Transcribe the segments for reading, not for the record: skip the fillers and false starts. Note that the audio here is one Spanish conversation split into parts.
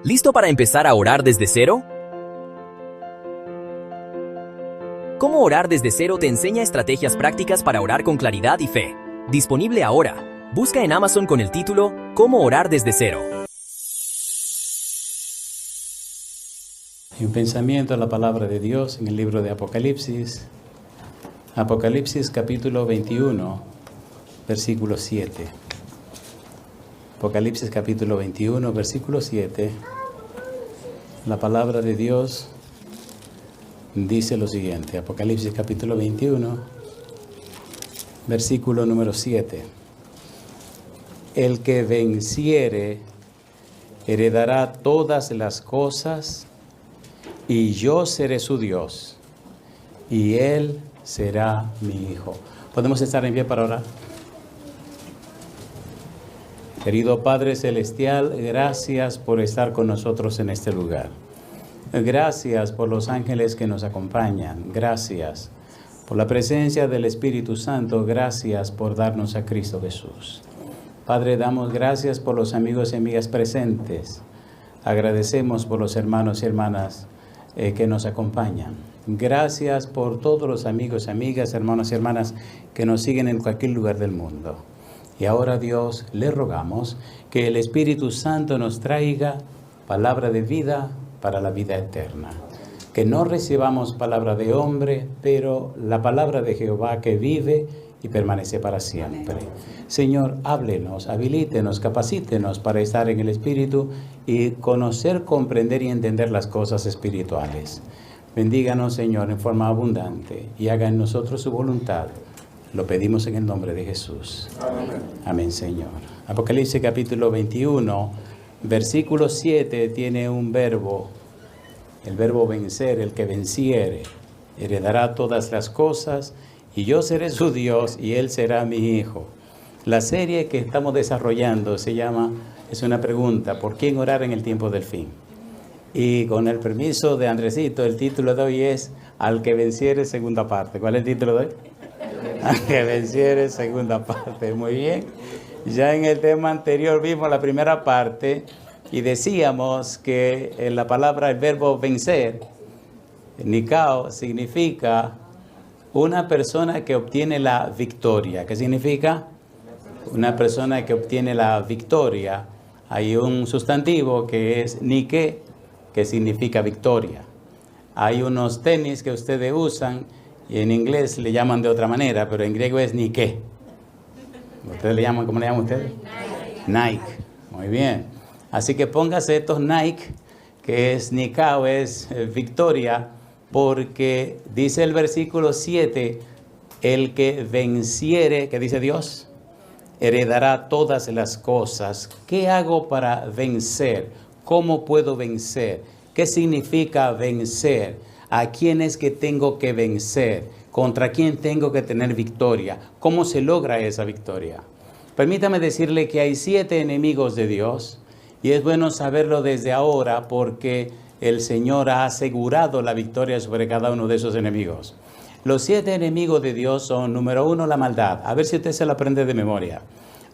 ¿Listo para empezar a orar desde cero? Cómo orar desde cero te enseña estrategias prácticas para orar con claridad y fe. Disponible ahora. Busca en Amazon con el título Cómo orar desde cero. Un pensamiento a la palabra de Dios en el libro de Apocalipsis. Apocalipsis capítulo 21, versículo 7. Apocalipsis capítulo 21, versículo 7. La palabra de Dios dice lo siguiente. Apocalipsis capítulo 21, versículo número 7. El que venciere heredará todas las cosas, y yo seré su Dios, y él será mi hijo. ¿Podemos estar en pie para orar? Querido Padre Celestial, gracias por estar con nosotros en este lugar. Gracias por los ángeles que nos acompañan. Gracias por la presencia del Espíritu Santo. Gracias por darnos a Cristo Jesús. Padre, damos gracias por los amigos y amigas presentes. Agradecemos por los hermanos y hermanas que nos acompañan. Gracias por todos los amigos, amigas, hermanos y hermanas que nos siguen en cualquier lugar del mundo. Y ahora, Dios, le rogamos que el Espíritu Santo nos traiga palabra de vida para la vida eterna. Que no recibamos palabra de hombre, pero la palabra de Jehová que vive y permanece para siempre. Señor, háblenos, habilítenos, capacítenos para estar en el Espíritu y conocer, comprender y entender las cosas espirituales. Bendíganos, Señor, en forma abundante y haga en nosotros su voluntad. Lo pedimos en el nombre de Jesús. Amén. Amén, Señor. Apocalipsis capítulo 21, versículo 7 tiene un verbo. El verbo vencer, el que venciere, heredará todas las cosas, y yo seré su Dios, y él será mi hijo. La serie que estamos desarrollando es una pregunta: ¿por quién orar en el tiempo del fin? Y con el permiso de Andresito, el título de hoy es Al que venciere, segunda parte. ¿Cuál es el título de hoy? Al que venciere, segunda parte. Muy bien. Ya en el tema anterior vimos la primera parte y decíamos que en la palabra, el verbo vencer, nikao, significa una persona que obtiene la victoria. ¿Qué significa? Una persona que obtiene la victoria. Hay un sustantivo que es nike, que significa victoria. Hay unos tenis que ustedes usan y en inglés le llaman de otra manera, pero en griego es nike. ¿Ustedes le llaman, cómo le llaman ustedes? Nike. Muy bien. Así que póngase estos Nike, que es nikao, es victoria, porque dice el versículo 7, el que venciere, ¿qué dice Dios? Heredará todas las cosas. ¿Qué hago para vencer? ¿Cómo puedo vencer? ¿Qué significa vencer? ¿A quién es que tengo que vencer? ¿Contra quién tengo que tener victoria? ¿Cómo se logra esa victoria? Permítame decirle que hay 7 enemigos de Dios, y es bueno saberlo desde ahora porque el Señor ha asegurado la victoria sobre cada uno de esos enemigos. Los 7 enemigos de Dios son: número 1, la maldad. A ver si usted se lo aprende de memoria.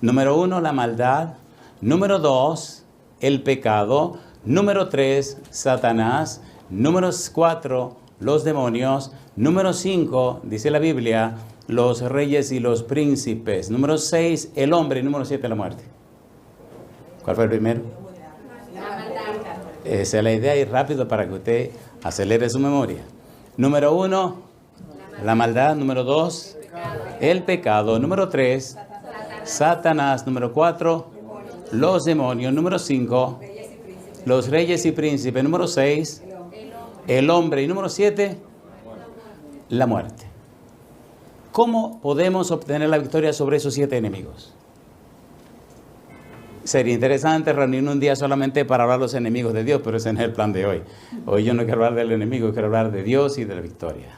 Número 1, la maldad. Número 2, el pecado. Número 3, Satanás. Número 4, los demonios. Número 5, dice la Biblia, los reyes y los príncipes. Número 6, el hombre. Y número 7, la muerte. ¿Cuál fue el primero? Esa es la idea, y rápido para que usted acelere su memoria. Número 1, la maldad. Número 2, el pecado. Número 3, Satanás. Número 4, los demonios. Número 5, los reyes y príncipes. Número 6, el hombre. Y número 7, la muerte. ¿Cómo podemos obtener la victoria sobre esos 7 enemigos? Sería interesante reunirnos un día solamente para hablar de los enemigos de Dios, pero ese no es el plan de hoy. Hoy yo no quiero hablar del enemigo, quiero hablar de Dios y de la victoria.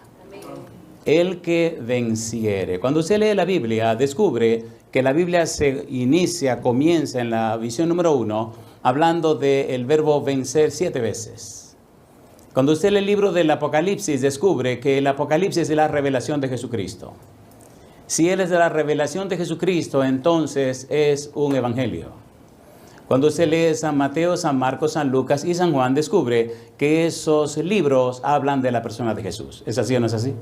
El que venciere. Cuando usted lee la Biblia, descubre que la Biblia comienza en la visión número 1, hablando del verbo vencer 7 veces. Cuando usted lee el libro del Apocalipsis, descubre que el Apocalipsis es la revelación de Jesucristo. Si Él es de la revelación de Jesucristo, entonces es un evangelio. Cuando usted lee San Mateo, San Marcos, San Lucas y San Juan, descubre que esos libros hablan de la persona de Jesús. ¿Es así o no es así?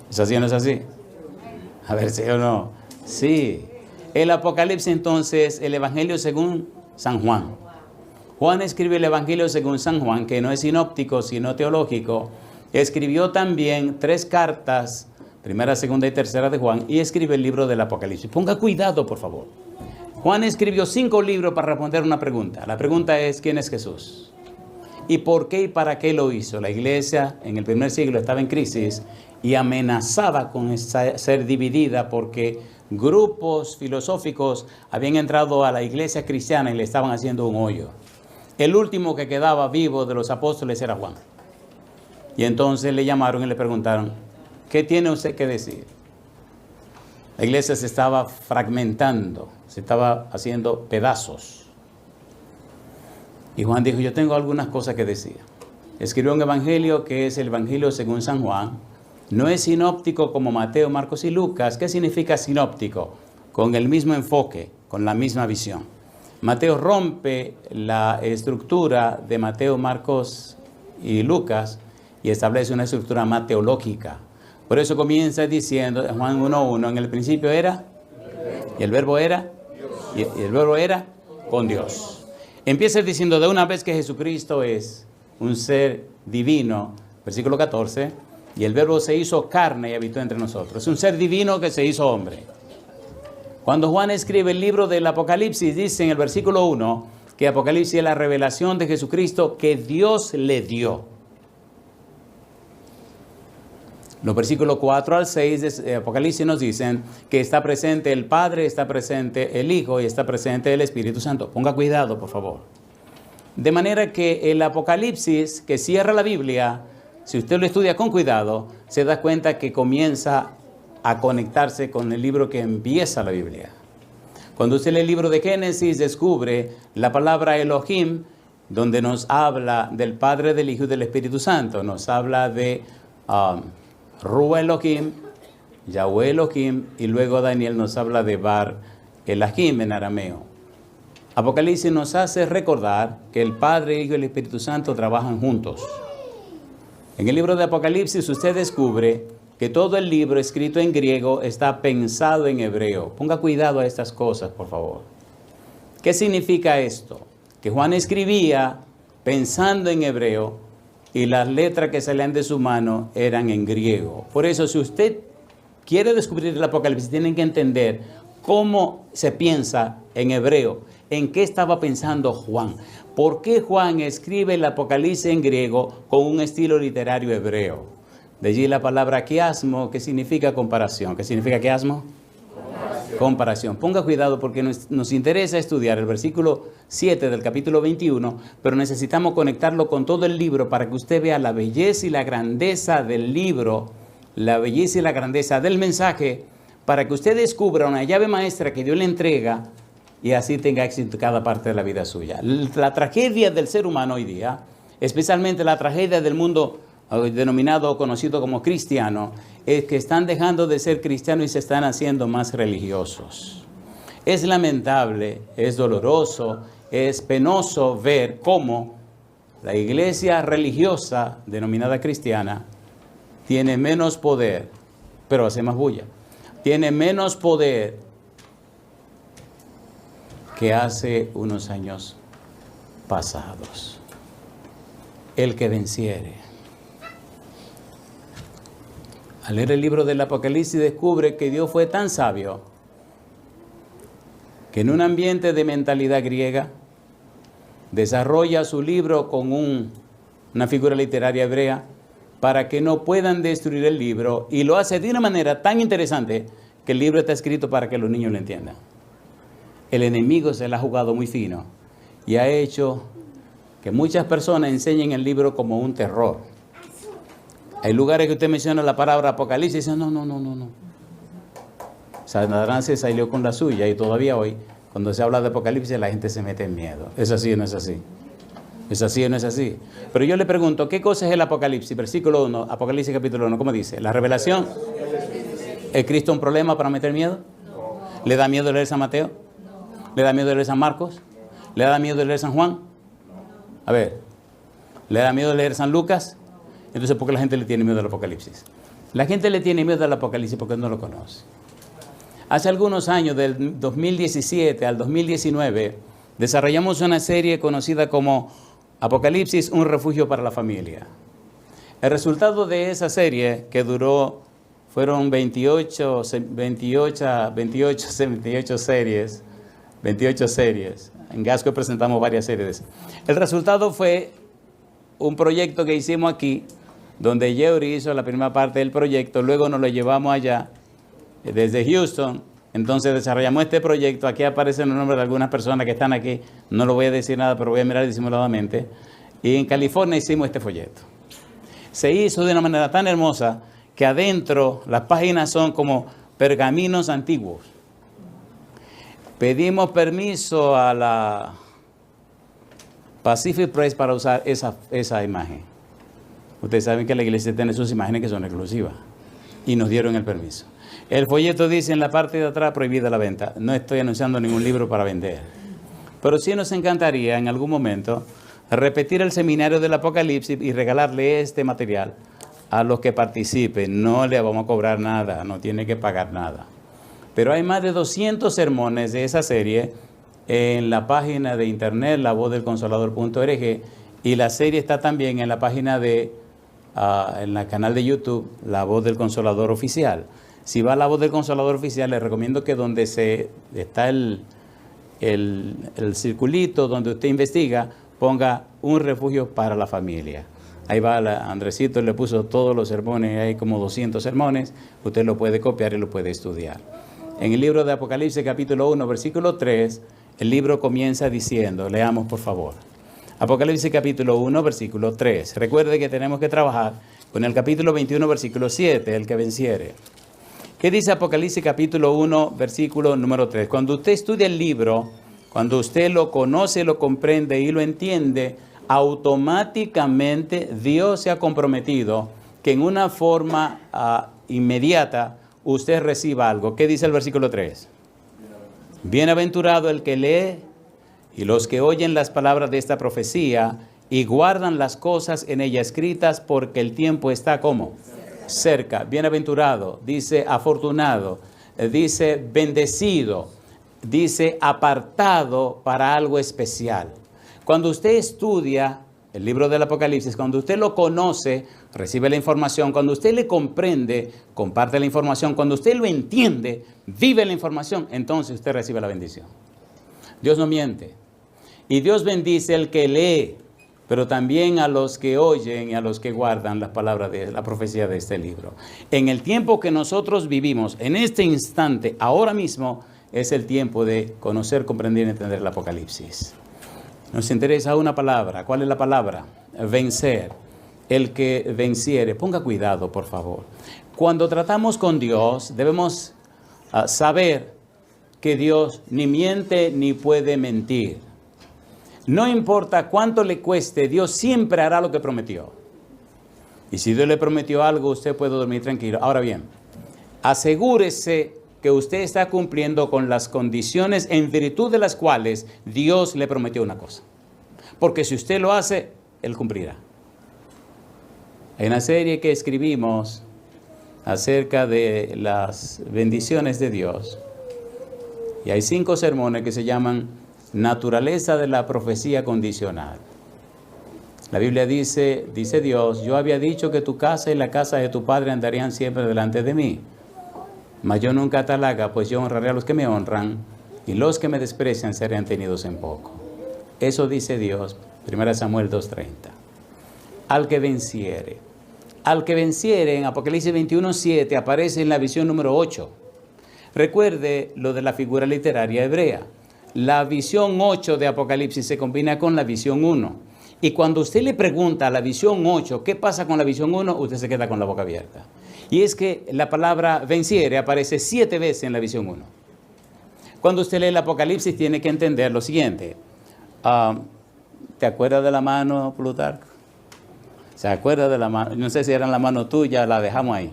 ¿Es así o no es así? A ver, ¿sí o no? Sí. El Apocalipsis, entonces, el Evangelio según San Juan. Juan escribió el Evangelio según San Juan, que no es sinóptico, sino teológico. Escribió también 3 cartas, primera, segunda y tercera de Juan, y escribe el libro del Apocalipsis. Ponga cuidado, por favor. Juan escribió 5 libros para responder una pregunta. La pregunta es, ¿quién es Jesús? ¿Y por qué y para qué lo hizo? La iglesia en el primer siglo estaba en crisis y amenazaba con ser dividida porque grupos filosóficos habían entrado a la iglesia cristiana y le estaban haciendo un hoyo. El último que quedaba vivo de los apóstoles era Juan. Y entonces le llamaron y le preguntaron, ¿qué tiene usted que decir? La iglesia se estaba fragmentando, se estaba haciendo pedazos. Y Juan dijo, yo tengo algunas cosas que decir. Escribió un evangelio que es el Evangelio según San Juan. No es sinóptico como Mateo, Marcos y Lucas. ¿Qué significa sinóptico? Con el mismo enfoque, con la misma visión. Mateo rompe la estructura de Mateo, Marcos y Lucas y establece una estructura más teológica. Por eso comienza diciendo en Juan 1:1, en el principio era, y el verbo era, y el verbo era con Dios. Empieza diciendo de una vez que Jesucristo es un ser divino, versículo 14, y el verbo se hizo carne y habitó entre nosotros. Es un ser divino que se hizo hombre. Cuando Juan escribe el libro del Apocalipsis, dice en el versículo 1 que Apocalipsis es la revelación de Jesucristo que Dios le dio. Los versículos 4 al 6 de Apocalipsis nos dicen que está presente el Padre, está presente el Hijo y está presente el Espíritu Santo. Ponga cuidado, por favor. De manera que el Apocalipsis que cierra la Biblia, si usted lo estudia con cuidado, se da cuenta que comienza a conectarse con el libro que empieza la Biblia. Cuando usted lee el libro de Génesis, descubre la palabra Elohim, donde nos habla del Padre, del Hijo y del Espíritu Santo. Nos habla de Ruah Elohim, Yahweh Elohim, y luego Daniel nos habla de Bar Elahim en arameo. Apocalipsis nos hace recordar que el Padre, el Hijo y el Espíritu Santo trabajan juntos. En el libro de Apocalipsis usted descubre que todo el libro escrito en griego está pensado en hebreo. Ponga cuidado a estas cosas, por favor. ¿Qué significa esto? Que Juan escribía pensando en hebreo y las letras que salían de su mano eran en griego. Por eso, si usted quiere descubrir el Apocalipsis, tienen que entender cómo se piensa en hebreo, en qué estaba pensando Juan. ¿Por qué Juan escribe el Apocalipsis en griego con un estilo literario hebreo? De allí la palabra quiasmo, que significa comparación. ¿Qué significa quiasmo? Comparación. Ponga cuidado porque nos interesa estudiar el versículo 7 del capítulo 21, pero necesitamos conectarlo con todo el libro para que usted vea la belleza y la grandeza del libro, la belleza y la grandeza del mensaje, para que usted descubra una llave maestra que Dios le entrega y así tenga éxito en cada parte de la vida suya. La tragedia del ser humano hoy día, especialmente la tragedia del mundo denominado o conocido como cristiano, es que están dejando de ser cristianos y se están haciendo más religiosos. Es lamentable, es doloroso, es penoso ver cómo la iglesia religiosa denominada cristiana tiene menos poder, pero hace más bulla. Tiene menos poder que hace unos años pasados. El que venciere. Al leer el libro del Apocalipsis descubre que Dios fue tan sabio que en un ambiente de mentalidad griega desarrolla su libro con una figura literaria hebrea para que no puedan destruir el libro, y lo hace de una manera tan interesante que el libro está escrito para que los niños lo entiendan. El enemigo se la ha jugado muy fino y ha hecho que muchas personas enseñen el libro como un terror. Hay lugares que usted menciona la palabra Apocalipsis y dice, no. Satanás se salió con la suya y todavía hoy, cuando se habla de Apocalipsis, la gente se mete en miedo. ¿Es así o no es así? ¿Es así o no es así? Pero yo le pregunto, ¿qué cosa es el Apocalipsis? Versículo 1, Apocalipsis capítulo 1, ¿cómo dice? La revelación. ¿Es Cristo un problema para meter miedo? ¿Le da miedo leer San Mateo? ¿Le da miedo leer San Marcos? ¿Le da miedo leer San Juan? A ver, ¿le da miedo leer San Lucas? Entonces, ¿por qué la gente le tiene miedo al Apocalipsis? La gente le tiene miedo al Apocalipsis porque no lo conoce. Hace algunos años, del 2017 al 2019, desarrollamos una serie conocida como Apocalipsis, un refugio para la familia. El resultado de esa serie, que fueron 28 series. En Gasco presentamos varias series. El resultado fue un proyecto que hicimos aquí, donde Yeuri hizo la primera parte del proyecto, luego nos lo llevamos allá, desde Houston. Entonces desarrollamos este proyecto. Aquí aparecen los nombres de algunas personas que están aquí. No lo voy a decir nada, pero voy a mirar disimuladamente. Y en California hicimos este folleto. Se hizo de una manera tan hermosa que adentro las páginas son como pergaminos antiguos. Pedimos permiso a la Pacific Press para usar esa imagen. Ustedes saben que la iglesia tiene sus imágenes que son exclusivas. Y nos dieron el permiso. El folleto dice en la parte de atrás, prohibida la venta. No estoy anunciando ningún libro para vender. Pero sí nos encantaría en algún momento repetir el seminario del Apocalipsis y regalarle este material a los que participen. No le vamos a cobrar nada, no tiene que pagar nada. Pero hay más de 200 sermones de esa serie en la página de internet, lavozdelconsolador.org, y la serie está también en la página en el canal de YouTube, La Voz del Consolador Oficial. Si va a La Voz del Consolador Oficial, les recomiendo que donde está el circulito donde usted investiga, ponga un refugio para la familia. Ahí va, Andresito le puso todos los sermones, hay como 200 sermones, usted lo puede copiar y lo puede estudiar. En el libro de Apocalipsis capítulo 1, versículo 3, el libro comienza diciendo, leamos por favor. Apocalipsis capítulo 1, versículo 3. Recuerde que tenemos que trabajar con el capítulo 21, versículo 7, el que venciere. ¿Qué dice Apocalipsis capítulo 1, versículo número 3? Cuando usted estudia el libro, cuando usted lo conoce, lo comprende y lo entiende, automáticamente Dios se ha comprometido que en una forma inmediata usted reciba algo. ¿Qué dice el versículo 3? Bienaventurado el que lee y los que oyen las palabras de esta profecía y guardan las cosas en ella escritas, porque el tiempo está ¿cómo? Cerca. Bienaventurado, dice afortunado, dice bendecido, dice apartado para algo especial. Cuando usted estudia el libro del Apocalipsis, cuando usted lo conoce, recibe la información, cuando usted le comprende, comparte la información, cuando usted lo entiende, vive la información, entonces usted recibe la bendición. Dios no miente. Y Dios bendice al que lee, pero también a los que oyen y a los que guardan las palabras de la profecía de este libro. En el tiempo que nosotros vivimos, en este instante, ahora mismo, es el tiempo de conocer, comprender y entender el Apocalipsis. Nos interesa una palabra. ¿Cuál es la palabra? Vencer. El que venciere. Ponga cuidado, por favor. Cuando tratamos con Dios, debemos saber que Dios ni miente ni puede mentir. No importa cuánto le cueste, Dios siempre hará lo que prometió. Y si Dios le prometió algo, usted puede dormir tranquilo. Ahora bien, asegúrese que usted está cumpliendo con las condiciones en virtud de las cuales Dios le prometió una cosa. Porque si usted lo hace, Él cumplirá. Hay una serie que escribimos acerca de las bendiciones de Dios. Y hay 5 sermones que se llaman Naturaleza de la profecía condicional. La Biblia dice Dios, yo había dicho que tu casa y la casa de tu padre andarían siempre delante de mí. Mas yo nunca tal haga, pues yo honraré a los que me honran, y los que me desprecian serán tenidos en poco. Eso dice Dios, 1 Samuel 2:30. Al que venciere. Al que venciere, en Apocalipsis 21:7, aparece en la visión número 8. Recuerde lo de la figura literaria hebrea. La visión 8 de Apocalipsis se combina con la visión 1. Y cuando usted le pregunta a la visión 8, ¿qué pasa con la visión 1? Usted se queda con la boca abierta. Y es que la palabra venciere aparece 7 veces en la visión 1. Cuando usted lee el Apocalipsis tiene que entender lo siguiente. ¿Te acuerdas de la mano, Plutarco? ¿Se acuerda de la mano? No sé si era la mano tuya, la dejamos ahí.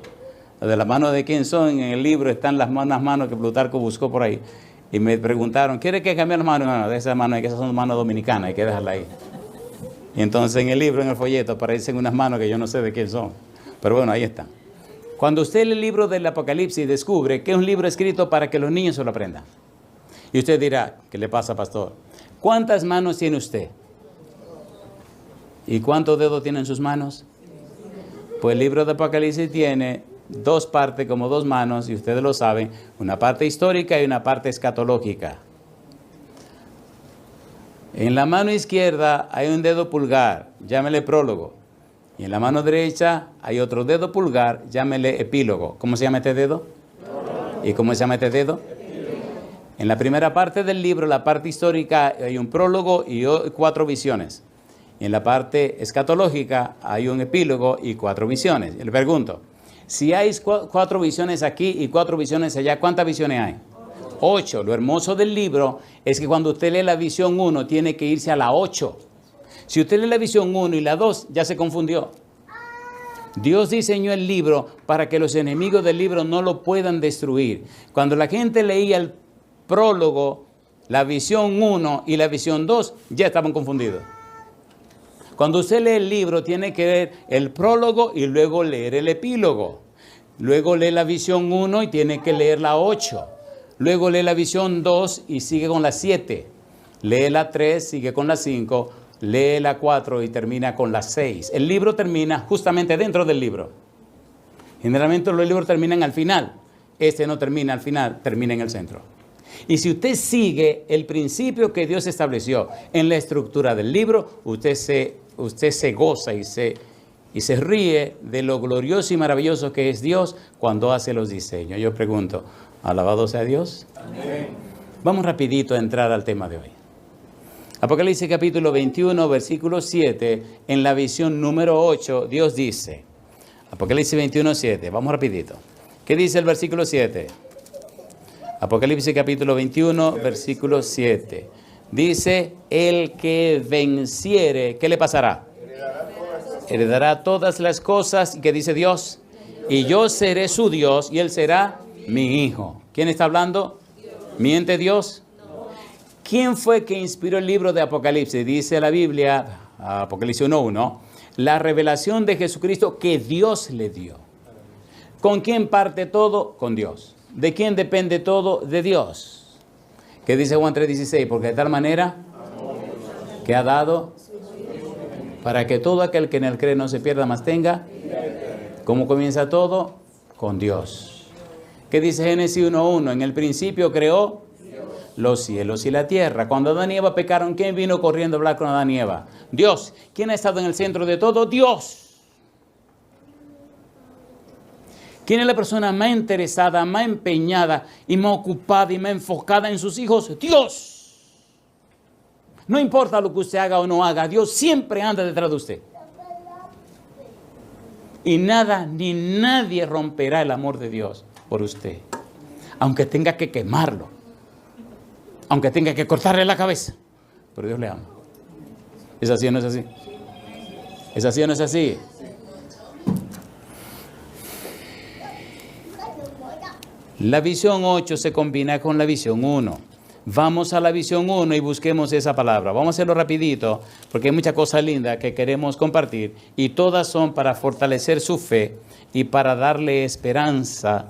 De la mano de quién son, en el libro están las manos que Plutarco buscó por ahí. Y me preguntaron, ¿quiere que cambie las manos? No, de esas manos, que esas son manos dominicanas, hay que dejarla ahí. Y entonces en el libro, en el folleto, aparecen unas manos que yo no sé de quién son. Pero bueno, ahí están. Cuando usted lee el libro del Apocalipsis, descubre que es un libro escrito para que los niños se lo aprendan. Y usted dirá, ¿qué le pasa, pastor? ¿Cuántas manos tiene usted? ¿Y cuántos dedos tiene en sus manos? Pues el libro de Apocalipsis tiene dos partes, como dos manos, y ustedes lo saben, una parte histórica y una parte escatológica. En la mano izquierda hay un dedo pulgar, llámele prólogo. Y en la mano derecha hay otro dedo pulgar, llámele epílogo. ¿Cómo se llama este dedo? ¿Y cómo se llama este dedo? En la primera parte del libro, la parte histórica, hay un prólogo y 4 visiones. Y en la parte escatológica hay un epílogo y 4 visiones. Le pregunto, si hay 4 visiones aquí y 4 visiones allá, ¿cuántas visiones hay? 8. Lo hermoso del libro es que cuando usted lee la visión 1, tiene que irse a la 8. Si usted lee la visión 1 y la 2, ya se confundió. Dios diseñó el libro para que los enemigos del libro no lo puedan destruir. Cuando la gente leía el prólogo, la visión 1 y la visión 2, ya estaban confundidos. Cuando usted lee el libro, tiene que leer el prólogo y luego leer el epílogo. Luego lee la visión 1 y tiene que leer la 8. Luego lee la visión 2 y sigue con la 7. Lee la 3, sigue con la 5. Lee la 4 y termina con la 6. El libro termina justamente dentro del libro. Generalmente los libros terminan al final. Este no termina al final, termina en el centro. Y si usted sigue el principio que Dios estableció en la estructura del libro, usted se goza y se ríe de lo glorioso y maravilloso que es Dios cuando hace los diseños. Yo pregunto, ¿alabado sea Dios? Amén. Vamos rapidito a entrar al tema de hoy. Apocalipsis capítulo 21, versículo 7, en la visión número 8, Dios dice, Apocalipsis 21, 7, vamos rapidito. ¿Qué dice el versículo 7? Apocalipsis capítulo 21, versículo 7. Dice, el que venciere, ¿qué le pasará? Heredará todas las cosas, ¿y qué dice Dios? Y yo seré su Dios y él será mi hijo. ¿Quién está hablando? ¿Miente Dios? ¿Quién fue que inspiró el libro de Apocalipsis? Dice la Biblia, Apocalipsis 1:1, la revelación de Jesucristo que Dios le dio. ¿Con quién parte todo? Con Dios. ¿De quién depende todo? De Dios. ¿Qué dice Juan 3:16? Porque de tal manera que ha dado para que todo aquel que en él cree no se pierda, mas tenga. ¿Cómo comienza todo? Con Dios. ¿Qué dice Génesis 1:1? En el principio creó los cielos y la tierra. Cuando Adán y Eva pecaron, ¿quién vino corriendo a hablar con Adán y Eva? Dios. ¿Quién ha estado en el centro de todo? Dios. ¿Quién es la persona más interesada, más empeñada y más ocupada y más enfocada en sus hijos? Dios. No importa lo que usted haga o no haga, Dios siempre anda detrás de usted. Y nada ni nadie romperá el amor de Dios por usted. Aunque tenga que quemarlo. Aunque tenga que cortarle la cabeza. Pero Dios le ama. ¿Es así o no es así? ¿Es así o no es así? La visión 8 se combina con la visión 1. Vamos a la visión 1 y busquemos esa palabra. Vamos a hacerlo rapidito porque hay muchas cosas lindas que queremos compartir y todas son para fortalecer su fe y para darle esperanza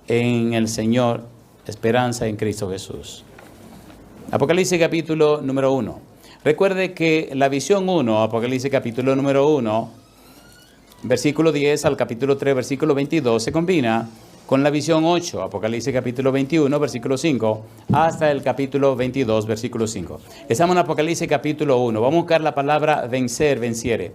en el Señor, esperanza en Cristo Jesús. Apocalipsis capítulo número 1. Recuerde que la visión 1, Apocalipsis capítulo número 1, versículo 10 al capítulo 3, versículo 22, se combina con la visión 8, Apocalipsis capítulo 21, versículo 5, hasta el capítulo 22, versículo 5. Estamos en Apocalipsis capítulo 1. Vamos a buscar la palabra vencer, venciere.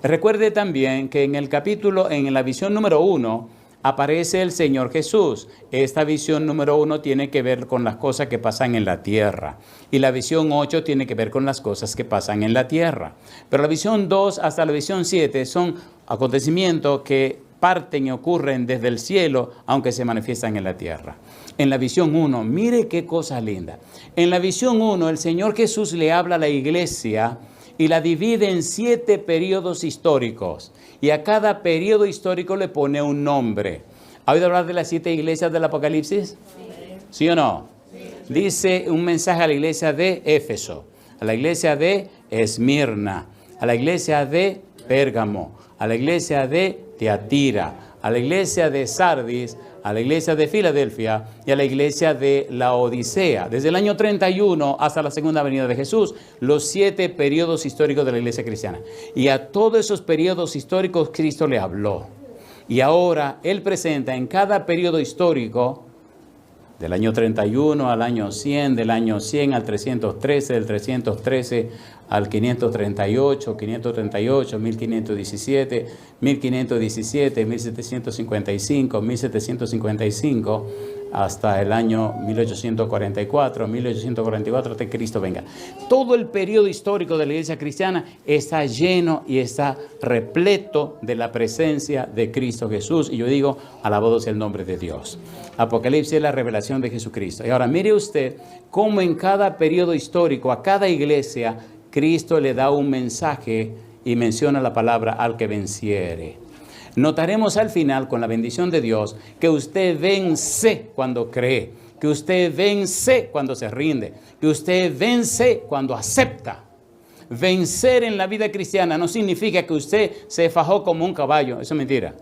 Recuerde también que en la visión número 1, aparece el Señor Jesús. Esta visión número 1 tiene que ver con las cosas que pasan en la tierra. Y la visión 8 tiene que ver con las cosas que pasan en la tierra. Pero la visión 2 hasta la visión 7 son acontecimientos que parten y ocurren desde el cielo, aunque se manifiestan en la tierra. En la visión 1, mire qué cosa linda. En la visión 1, el Señor Jesús le habla a la iglesia y la divide en 7 periodos históricos. Y a cada periodo histórico le pone un nombre. ¿Ha oído hablar de las 7 iglesias del Apocalipsis? ¿Sí o no? Dice un mensaje a la iglesia de Éfeso, a la iglesia de Esmirna, a la iglesia de Pérgamo, a la iglesia de Tiatira, a la iglesia de Sardis, a la iglesia de Filadelfia y a la iglesia de la Odisea. Desde el año 31 hasta la segunda venida de Jesús, los 7 periodos históricos de la iglesia cristiana. Y a todos esos periodos históricos Cristo le habló. Y ahora Él presenta en cada periodo histórico, del año 31 al año 100, del año 100 al 313, del 313 al 538, 538, 1517, 1517, 1755, 1755, hasta el año 1844, 1844, hasta que Cristo venga. Todo el periodo histórico de la iglesia cristiana está lleno y está repleto de la presencia de Cristo Jesús. Y yo digo, alabado sea el nombre de Dios. Apocalipsis es la revelación de Jesucristo. Y ahora mire usted cómo en cada periodo histórico, a cada iglesia, Cristo le da un mensaje y menciona la palabra al que venciere. Notaremos al final, con la bendición de Dios, que usted vence cuando cree, que usted vence cuando se rinde, que usted vence cuando acepta. Vencer en la vida cristiana no significa que usted se fajó como un caballo, eso es mentira.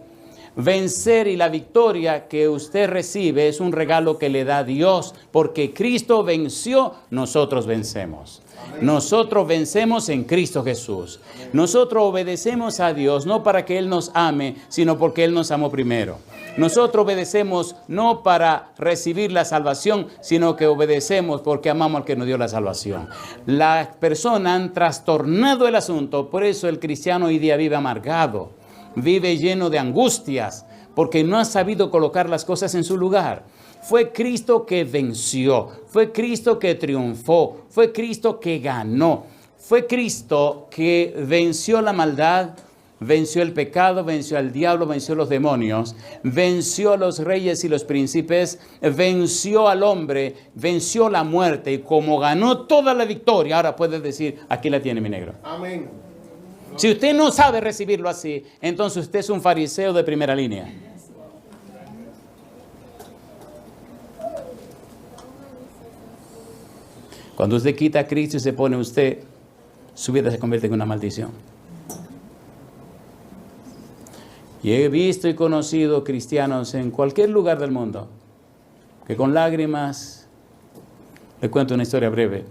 Vencer y la victoria que usted recibe es un regalo que le da Dios, porque Cristo venció, nosotros vencemos. Nosotros vencemos en Cristo Jesús. Nosotros obedecemos a Dios no para que Él nos ame, sino porque Él nos amó primero. Nosotros obedecemos no para recibir la salvación, sino que obedecemos porque amamos al que nos dio la salvación. Las personas han trastornado el asunto, por eso el cristiano hoy día vive amargado, vive lleno de angustias, porque no ha sabido colocar las cosas en su lugar. Fue Cristo que venció, fue Cristo que triunfó, fue Cristo que ganó, fue Cristo que venció la maldad, venció el pecado, venció al diablo, venció los demonios, venció a los reyes y los príncipes, venció al hombre, venció la muerte, y como ganó toda la victoria, ahora puede decir, aquí la tiene mi negro. Amén. Si usted no sabe recibirlo así, entonces usted es un fariseo de primera línea. Cuando usted quita a Cristo y se pone usted, su vida se convierte en una maldición. Y he visto y conocido cristianos en cualquier lugar del mundo que con lágrimas, les cuento una historia breve.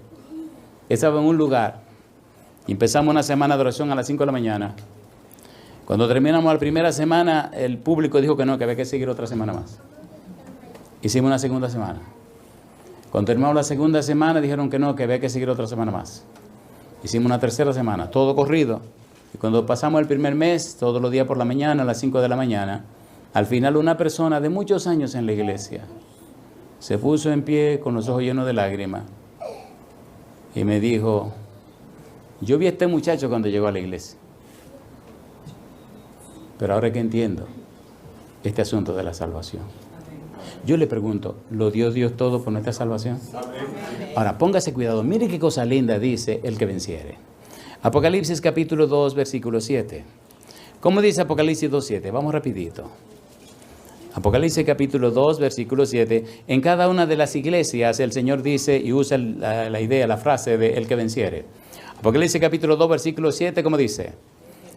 Estaba en un lugar y empezamos una semana de oración a las 5 de la mañana. Cuando terminamos la primera semana, el público dijo que no, que había que seguir otra semana más. Hicimos una segunda semana. Cuando terminamos la segunda semana, dijeron que no, que había que seguir otra semana más. Hicimos una tercera semana, todo corrido. Y cuando pasamos el primer mes, todos los días por la mañana, a las 5 de la mañana, al final una persona de muchos años en la iglesia se puso en pie con los ojos llenos de lágrimas y me dijo, yo vi a este muchacho cuando llegó a la iglesia, pero ahora que entiendo este asunto de la salvación. Yo le pregunto, ¿lo dio Dios todo por nuestra salvación? Ahora, póngase cuidado. Mire qué cosa linda dice el que venciere. Apocalipsis capítulo 2, versículo 7. ¿Cómo dice Apocalipsis 2, 7? Vamos rapidito. Apocalipsis capítulo 2, versículo 7. En cada una de las iglesias el Señor dice y usa la idea, la frase de el que venciere. Apocalipsis capítulo 2, versículo 7, ¿cómo dice?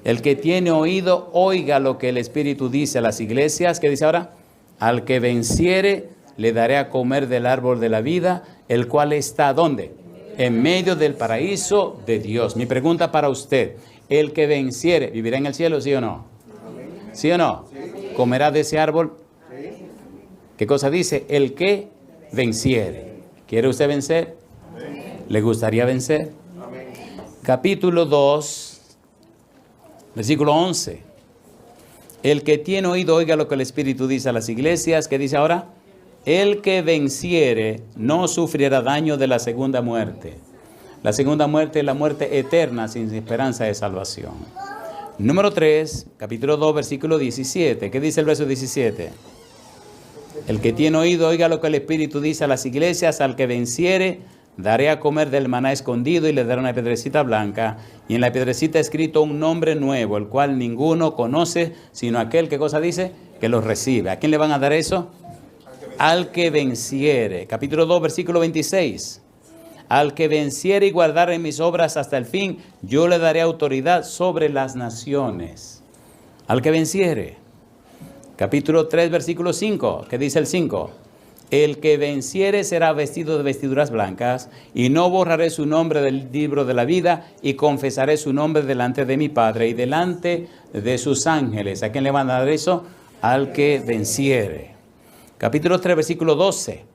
El que tiene oído, oiga lo que el Espíritu dice a las iglesias. ¿Qué dice ahora? Al que venciere, le daré a comer del árbol de la vida, el cual está, ¿dónde? En medio del paraíso de Dios. Mi pregunta para usted, el que venciere, ¿vivirá en el cielo, sí o no? ¿Sí o no? ¿Comerá de ese árbol? ¿Qué cosa dice? El que venciere. ¿Quiere usted vencer? ¿Le gustaría vencer? Capítulo 2, versículo 11. El que tiene oído, oiga lo que el Espíritu dice a las iglesias. ¿Qué dice ahora? El que venciere no sufrirá daño de la segunda muerte. La segunda muerte es la muerte eterna sin esperanza de salvación. Número 3, capítulo 2, versículo 17. ¿Qué dice el verso 17? El que tiene oído, oiga lo que el Espíritu dice a las iglesias. Al que venciere, daré a comer del maná escondido y le daré una piedrecita blanca. Y en la piedrecita escrito un nombre nuevo, el cual ninguno conoce, sino aquel, ¿qué cosa dice? Que lo recibe. ¿A quién le van a dar eso? al que venciere. Capítulo 2, versículo 26. Al que venciere y guardare mis obras hasta el fin, yo le daré autoridad sobre las naciones. Al que venciere. Capítulo 3, versículo 5. ¿Qué dice el 5? El que venciere será vestido de vestiduras blancas, y no borraré su nombre del libro de la vida, y confesaré su nombre delante de mi Padre y delante de sus ángeles. ¿A quién le van a dar eso? Al que venciere. Capítulo 3, versículo 12.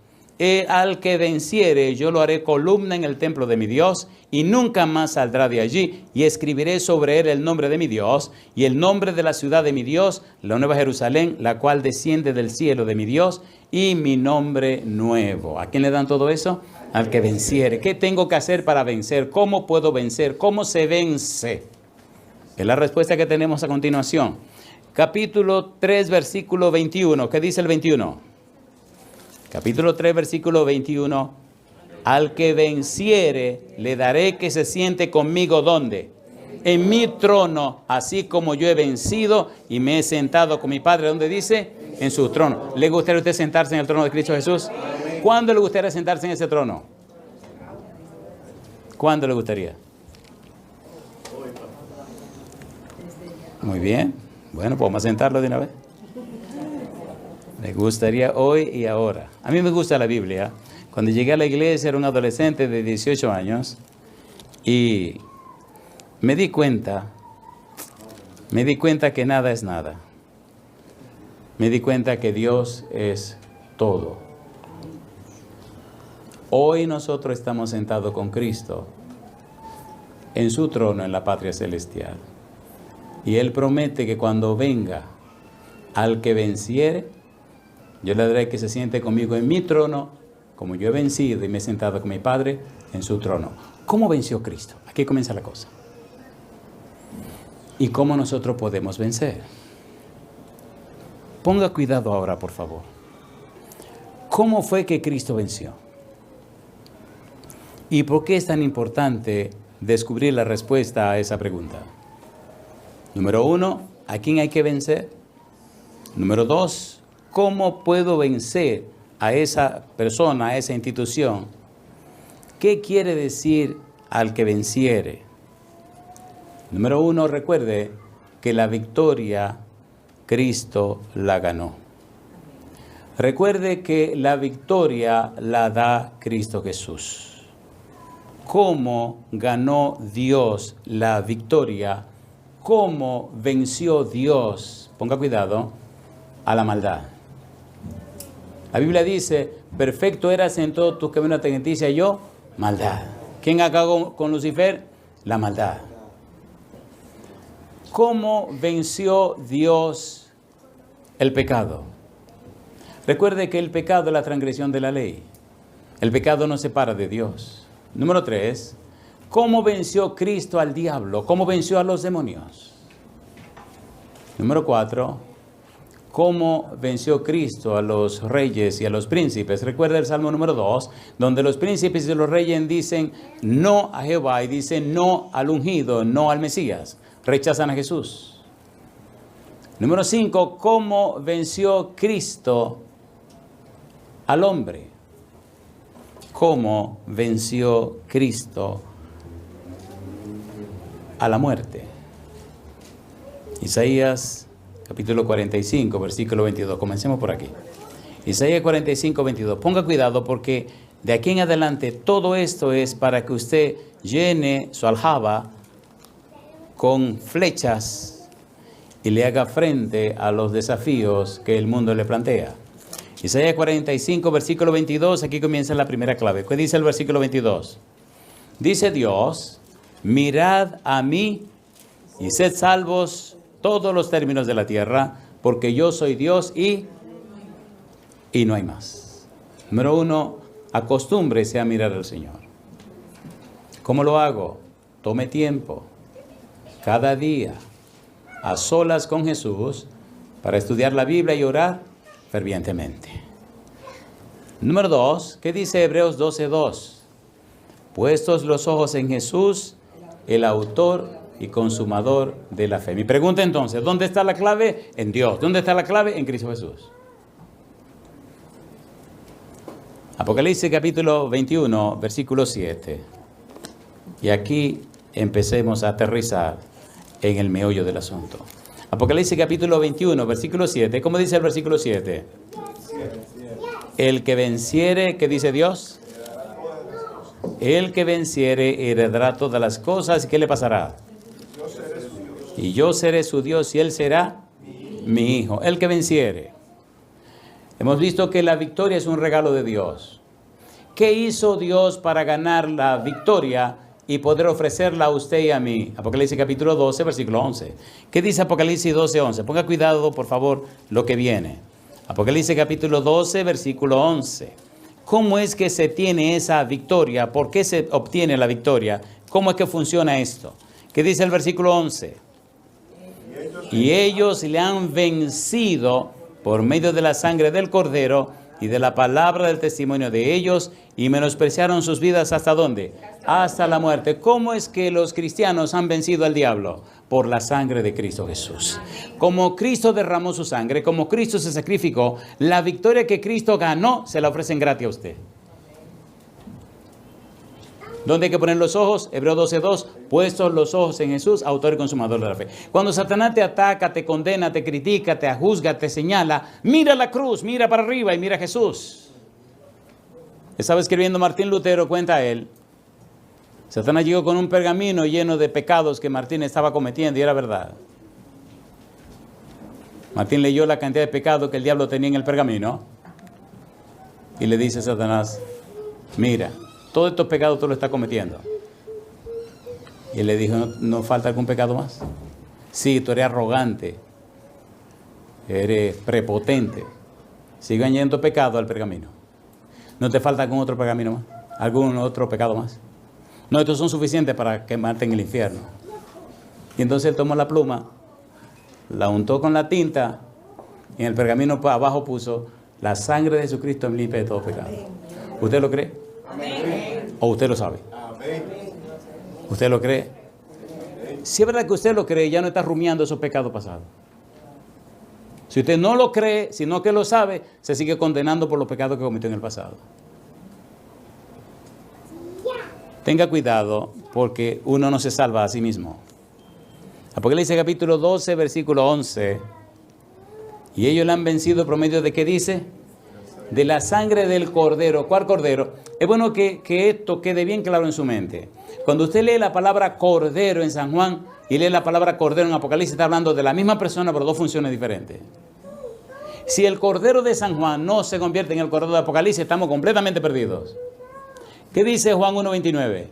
Al que venciere, yo lo haré columna en el templo de mi Dios, y nunca más saldrá de allí, y escribiré sobre él el nombre de mi Dios, y el nombre de la ciudad de mi Dios, la nueva Jerusalén, la cual desciende del cielo de mi Dios, y mi nombre nuevo. ¿A quién le dan todo eso? Al que venciere. ¿Qué tengo que hacer para vencer? ¿Cómo puedo vencer? ¿Cómo se vence? Es la respuesta que tenemos a continuación. Capítulo 3, versículo 21. ¿Qué dice el 21? Capítulo 3, versículo 21. Al que venciere, le daré que se siente conmigo, ¿dónde? En mi trono, así como yo he vencido y me he sentado con mi Padre. ¿Dónde dice? En su trono. ¿Le gustaría a usted sentarse en el trono de Cristo Jesús? ¿Cuándo le gustaría sentarse en ese trono? ¿Cuándo le gustaría? Muy bien. Bueno, pues vamos a sentarlo de una vez. Me gustaría hoy y ahora. A mí me gusta la Biblia. Cuando llegué a la iglesia era un adolescente de 18 años y me di cuenta que nada es nada. Me di cuenta que Dios es todo. Hoy nosotros estamos sentados con Cristo en su trono en la patria celestial. Y Él promete que cuando venga al que venciere, yo le daré que se siente conmigo en mi trono, como yo he vencido y me he sentado con mi Padre en su trono. ¿Cómo venció Cristo? Aquí comienza la cosa. ¿Y cómo nosotros podemos vencer? Ponga cuidado ahora, por favor. ¿Cómo fue que Cristo venció? ¿Y por qué es tan importante descubrir la respuesta a esa pregunta? Número 1, ¿a quién hay que vencer? Número 2, ¿cómo puedo vencer a esa persona, a esa institución? ¿Qué quiere decir al que venciere? Número 1, recuerde que la victoria Cristo la ganó. Recuerde que la victoria la da Cristo Jesús. ¿Cómo ganó Dios la victoria? ¿Cómo venció Dios? Ponga cuidado, a la maldad. La Biblia dice, perfecto eras en todo tu camino, tendencia yo, maldad. ¿Quién acabó con Lucifer? La maldad. ¿Cómo venció Dios el pecado? Recuerde que el pecado es la transgresión de la ley. El pecado nos separa de Dios. Número 3, ¿cómo venció Cristo al diablo? ¿Cómo venció a los demonios? Número 4, ¿cómo venció Cristo a los reyes y a los príncipes? Recuerda el Salmo número 2, donde los príncipes y los reyes dicen no a Jehová y dicen no al ungido, no al Mesías. Rechazan a Jesús. Número 5, ¿cómo venció Cristo al hombre? ¿Cómo venció Cristo a la muerte? Isaías capítulo 45, versículo 22. Comencemos por aquí. Isaías 45, 22. Ponga cuidado porque de aquí en adelante todo esto es para que usted llene su aljaba con flechas y le haga frente a los desafíos que el mundo le plantea. Isaías 45, versículo 22. Aquí comienza la primera clave. ¿Qué dice el versículo 22? Dice Dios, mirad a mí y sed salvos todos los términos de la tierra, porque yo soy Dios y no hay más. Número 1, acostúmbrese a mirar al Señor. ¿Cómo lo hago? Tome tiempo, cada día, a solas con Jesús, para estudiar la Biblia y orar fervientemente. Número 2, ¿qué dice Hebreos 12:2? Puestos los ojos en Jesús, el autor y consumador de la fe. Mi pregunta entonces, ¿dónde está la clave? En Dios. ¿Dónde está la clave? En Cristo Jesús. Apocalipsis capítulo 21, versículo 7. Y aquí empecemos a aterrizar en el meollo del asunto. Apocalipsis capítulo 21, versículo 7. ¿Cómo dice el versículo 7? El que venciere, ¿qué dice Dios? El que venciere heredará todas las cosas. ¿Y qué le pasará? Y yo seré su Dios y él será mi hijo. El que venciere. Hemos visto que la victoria es un regalo de Dios. ¿Qué hizo Dios para ganar la victoria y poder ofrecerla a usted y a mí? Apocalipsis capítulo 12, versículo 11. ¿Qué dice Apocalipsis 12, 11? Ponga cuidado, por favor, lo que viene. Apocalipsis capítulo 12, versículo 11. ¿Cómo es que se tiene esa victoria? ¿Por qué se obtiene la victoria? ¿Cómo es que funciona esto? ¿Qué dice el versículo 11? Y ellos le han vencido por medio de la sangre del Cordero y de la palabra del testimonio de ellos, y menospreciaron sus vidas ¿hasta dónde? Hasta la muerte. ¿Cómo es que los cristianos han vencido al diablo? Por la sangre de Cristo Jesús. Como Cristo derramó su sangre, como Cristo se sacrificó, la victoria que Cristo ganó se la ofrecen gratis a usted. ¿Dónde hay que poner los ojos? Hebreos 12:2, puestos los ojos en Jesús, autor y consumador de la fe. Cuando Satanás te ataca, te condena, te critica, te juzga, te señala, mira la cruz, mira para arriba y mira a Jesús. Estaba escribiendo Martín Lutero, cuenta él. Satanás llegó con un pergamino lleno de pecados que Martín estaba cometiendo y era verdad. Martín leyó la cantidad de pecados que el diablo tenía en el pergamino y le dice a Satanás, mira, todos estos pecados tú lo estás cometiendo. Y él le dijo, ¿no falta algún pecado más? Sí, tú eres arrogante, eres prepotente. Sigue añadiendo pecado al pergamino. ¿No te falta algún otro pergamino más? ¿Algún otro pecado más? No, estos son suficientes para quemarte en el infierno. Y entonces él tomó la pluma, la untó con la tinta, y en el pergamino abajo puso, la sangre de Jesucristo me limpia de todo pecado. ¿Usted lo cree? ¿O usted lo sabe? ¿Usted lo cree? Si es verdad que usted lo cree, ya no está rumiando esos pecados pasados. Si usted no lo cree, sino que lo sabe, se sigue condenando por los pecados que cometió en el pasado. Tenga cuidado, porque uno no se salva a sí mismo. Apocalipsis capítulo 12, versículo 11. Y ellos le han vencido por medio de, ¿qué dice? De la sangre del Cordero. ¿Cuál Cordero? Es bueno que esto quede bien claro en su mente. Cuando usted lee la palabra Cordero en San Juan y lee la palabra Cordero en Apocalipsis, está hablando de la misma persona, pero dos funciones diferentes. Si el Cordero de San Juan no se convierte en el Cordero de Apocalipsis, estamos completamente perdidos. ¿Qué dice Juan 1:29?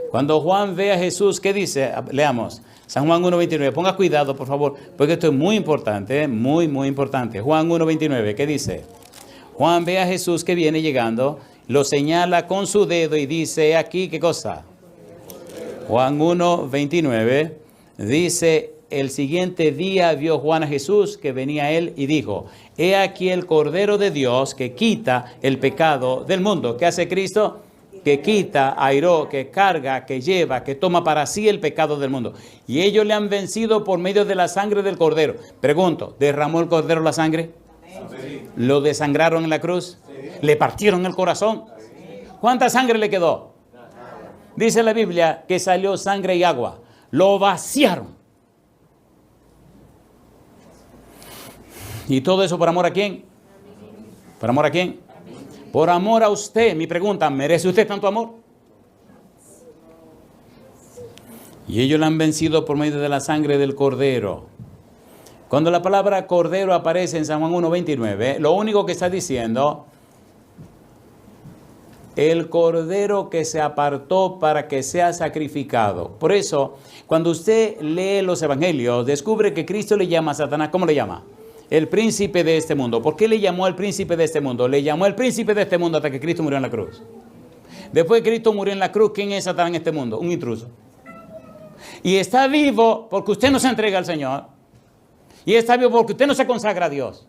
Cuando Juan ve a Jesús, ¿qué dice? Leamos. San Juan 1:29. Ponga cuidado, por favor, porque esto es muy importante, muy importante. Juan 1:29, ¿qué dice? Juan ve a Jesús que viene llegando, lo señala con su dedo y dice, aquí, ¿qué cosa? Juan 1:29 dice, el siguiente día vio Juan a Jesús que venía a él y dijo, he aquí el Cordero de Dios que quita el pecado del mundo. ¿Qué hace Cristo? Que quita, airó, que carga, que lleva, que toma para sí el pecado del mundo. Y ellos le han vencido por medio de la sangre del Cordero. Pregunto, ¿derramó el Cordero la sangre? Sí. ¿Lo desangraron en la cruz? Sí. ¿Le partieron el corazón? Sí. ¿Cuánta sangre le quedó? Dice la Biblia que salió sangre y agua. Lo vaciaron. ¿Y todo eso por amor a quién? ¿Por amor a quién? Por amor a usted. Mi pregunta, ¿merece usted tanto amor? Y ellos la han vencido por medio de la sangre del Cordero. Cuando la palabra Cordero aparece en San Juan 1:29, lo único que está diciendo, el Cordero que se apartó para que sea sacrificado. Por eso, cuando usted lee los evangelios, descubre que Cristo le llama a Satanás, ¿cómo le llama? El príncipe de este mundo. ¿Por qué le llamó al príncipe de este mundo? Le llamó el príncipe de este mundo hasta que Cristo murió en la cruz. Después de Cristo murió en la cruz, ¿quién es Satanás en este mundo? Un intruso. Y está vivo porque usted no se entrega al Señor. Y está vivo porque usted no se consagra a Dios.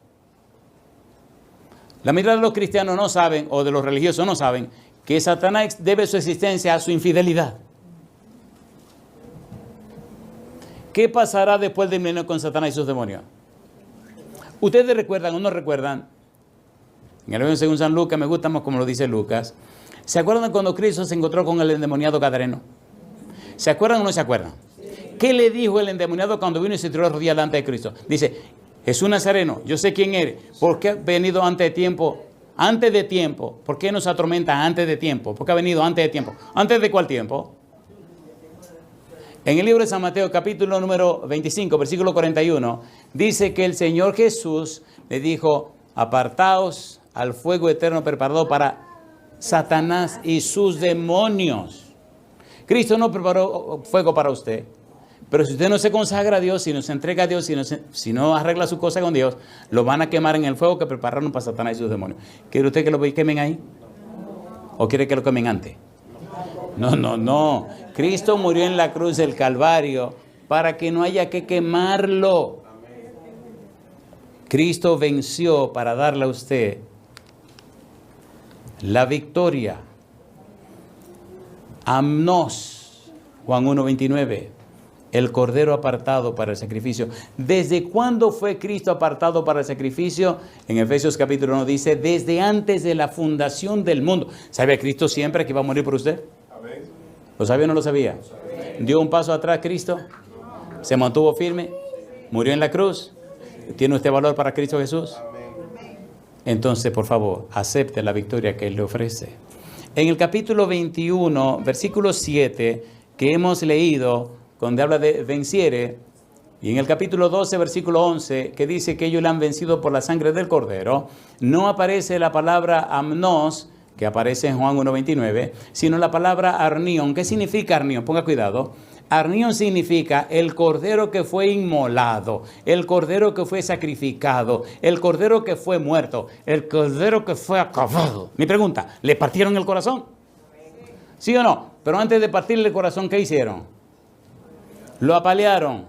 La mayoría de los cristianos no saben, o de los religiosos no saben, que Satanás debe su existencia a su infidelidad. ¿Qué pasará después del milenio con Satanás y sus demonios? Ustedes recuerdan o no recuerdan, En el Evangelio según San Lucas, me gusta más como lo dice Lucas. ¿Se acuerdan cuando Cristo se encontró con el endemoniado gadareno? ¿Se acuerdan o no se acuerdan? ¿Qué le dijo el endemoniado cuando vino y se tiró de rodillas delante de Cristo? Dice, Jesús Nazareno, yo sé quién eres. ¿Por qué ha venido antes de tiempo? Antes de tiempo. ¿Por qué nos atormenta antes de tiempo? ¿Por qué ha venido antes de tiempo? ¿Antes de cuál tiempo? En el libro de San Mateo, capítulo número 25, versículo 41, dice que el Señor Jesús le dijo, apartaos al fuego eterno preparado para Satanás y sus demonios. Cristo no preparó fuego para usted. Pero si usted no se consagra a Dios, si no se entrega a Dios, si no arregla su cosa con Dios, lo van a quemar en el fuego que prepararon para Satanás y sus demonios. ¿Quiere usted que lo quemen ahí? ¿O quiere que lo quemen antes? No. Cristo murió en la cruz del Calvario para que no haya que quemarlo. Cristo venció para darle a usted la victoria. Amnos, Juan 1:29. El cordero apartado para el sacrificio. ¿Desde cuándo fue Cristo apartado para el sacrificio? En Efesios capítulo 1 dice, desde antes de la fundación del mundo. ¿Sabía Cristo siempre que iba a morir por usted? Amén. ¿Lo sabía o no lo sabía? ¿Dio un paso atrás Cristo? ¿Se mantuvo firme? ¿Murió en la cruz? ¿Tiene usted valor para Cristo Jesús? Entonces, por favor, acepte la victoria que Él le ofrece. En el capítulo 21, versículo 7, que hemos leído, donde habla de venciere, y en el capítulo 12, versículo 11, que dice que ellos le han vencido por la sangre del cordero, no aparece la palabra amnos, que aparece en Juan 1:29, sino la palabra arnión. ¿Qué significa arnión? Ponga cuidado. Arnión significa el cordero que fue inmolado, el cordero que fue sacrificado, el cordero que fue muerto, el cordero que fue acabado. Mi pregunta, ¿le partieron el corazón? ¿Sí o no? Pero antes de partirle el corazón, ¿qué hicieron? Lo apalearon,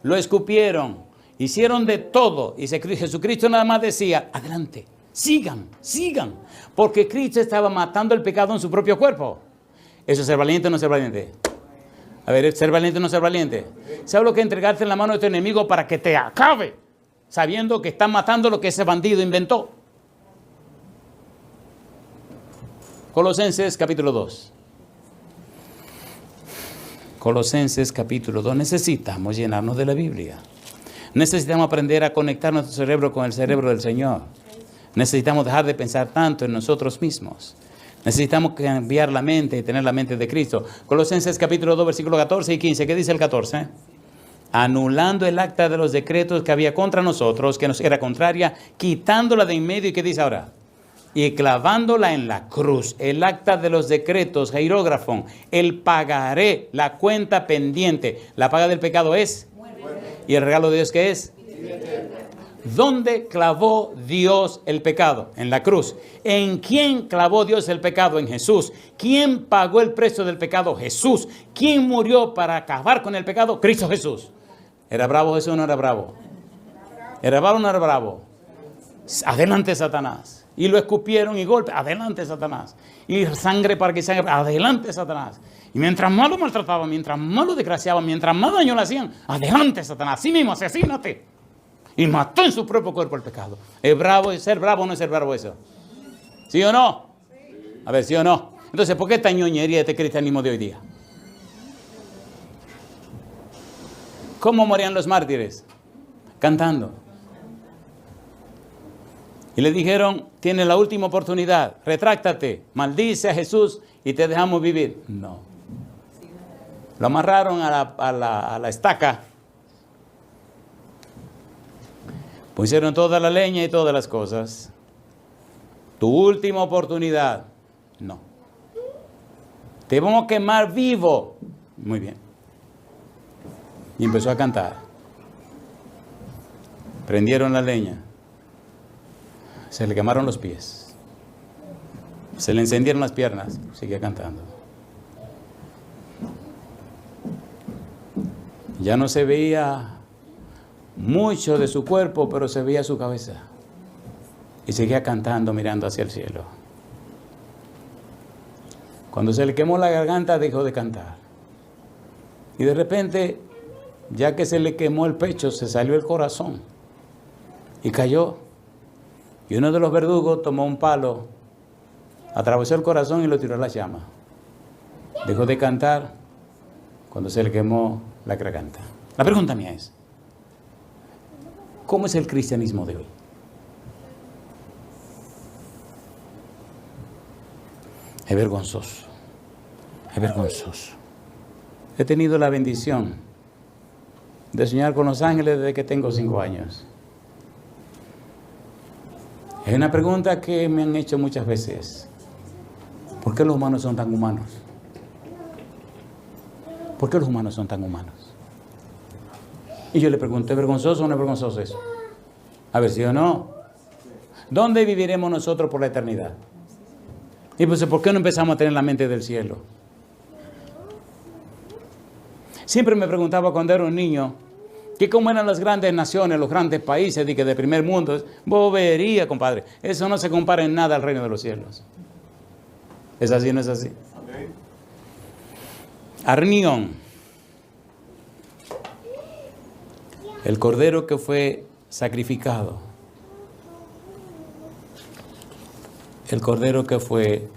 lo escupieron, hicieron de todo. Y Jesucristo nada más decía, adelante, sigan, porque Cristo estaba matando el pecado en su propio cuerpo. ¿Eso es ser valiente o no ser valiente? A ver, ¿ser valiente o no ser valiente? ¿Sabes lo que es entregarte en la mano de tu enemigo para que te acabe? Sabiendo que está matando lo que ese bandido inventó. Colosenses capítulo 2. Colosenses capítulo 2. Necesitamos llenarnos de la Biblia. Necesitamos aprender a conectar nuestro cerebro con el cerebro del Señor. Necesitamos dejar de pensar tanto en nosotros mismos. Necesitamos cambiar la mente y tener la mente de Cristo. Colosenses capítulo 2, versículos 14 y 15. ¿Qué dice el 14? Anulando el acta de los decretos que había contra nosotros, que nos era contraria, quitándola de en medio. ¿Y qué dice ahora? Y clavándola en la cruz. El acta de los decretos, jerógrafo, el pagaré, la cuenta pendiente. La paga del pecado es muerte. ¿Y el regalo de Dios qué es? ¿Dónde clavó Dios el pecado? En la cruz. ¿En quién clavó Dios el pecado? En Jesús. ¿Quién pagó el precio del pecado? Jesús. ¿Quién murió para acabar con el pecado? Cristo Jesús. ¿Era bravo Jesús o no era bravo? ¿Era bravo o no era bravo? Adelante Satanás. Y lo escupieron y golpe. Adelante Satanás. Y sangre para que sangre. Adelante Satanás. Y mientras más lo maltrataban, mientras más lo desgraciaban, mientras más daño le hacían, adelante Satanás. Así mismo, asesínate. Y mató en su propio cuerpo el pecado. ¿Es bravo? ¿Es ser bravo o no es ser bravo eso? ¿Sí o no? A ver, ¿sí o no? Entonces, ¿por qué esta ñoñería de este cristianismo de hoy día? ¿Cómo morían los mártires? Cantando. Y le dijeron, tienes la última oportunidad, retráctate, maldice a Jesús y te dejamos vivir. No. Lo amarraron a la estaca. Pusieron toda la leña y todas las cosas. Tu última oportunidad. No. Te vamos a quemar vivo. Muy bien. Y empezó a cantar. Prendieron la leña. Se le quemaron los pies. Se le encendieron las piernas. Seguía cantando. Ya no se veía mucho de su cuerpo, pero se veía su cabeza. Y seguía cantando, mirando hacia el cielo. Cuando se le quemó la garganta, dejó de cantar. Y de repente, ya que se le quemó el pecho, se salió el corazón. Y cayó. Y uno de los verdugos tomó un palo, atravesó el corazón y lo tiró a la llama. Dejó de cantar cuando se le quemó la garganta. La pregunta mía es, ¿cómo es el cristianismo de hoy? Es vergonzoso, es vergonzoso. He tenido la bendición de soñar con los ángeles desde que tengo 5 años. Es una pregunta que me han hecho muchas veces. ¿Por qué los humanos son tan humanos? ¿Por qué los humanos son tan humanos? Y yo le pregunto, ¿es vergonzoso o no es vergonzoso eso? A ver, ¿sí o no? ¿Dónde viviremos nosotros por la eternidad? Y pues, ¿por qué no empezamos a tener la mente del cielo? Siempre me preguntaba cuando era un niño, que cómo eran las grandes naciones, los grandes países de primer mundo. Bobería, compadre. Eso no se compara en nada al reino de los cielos. ¿Es así o no es así? Arnión, el cordero que fue sacrificado, el cordero que fue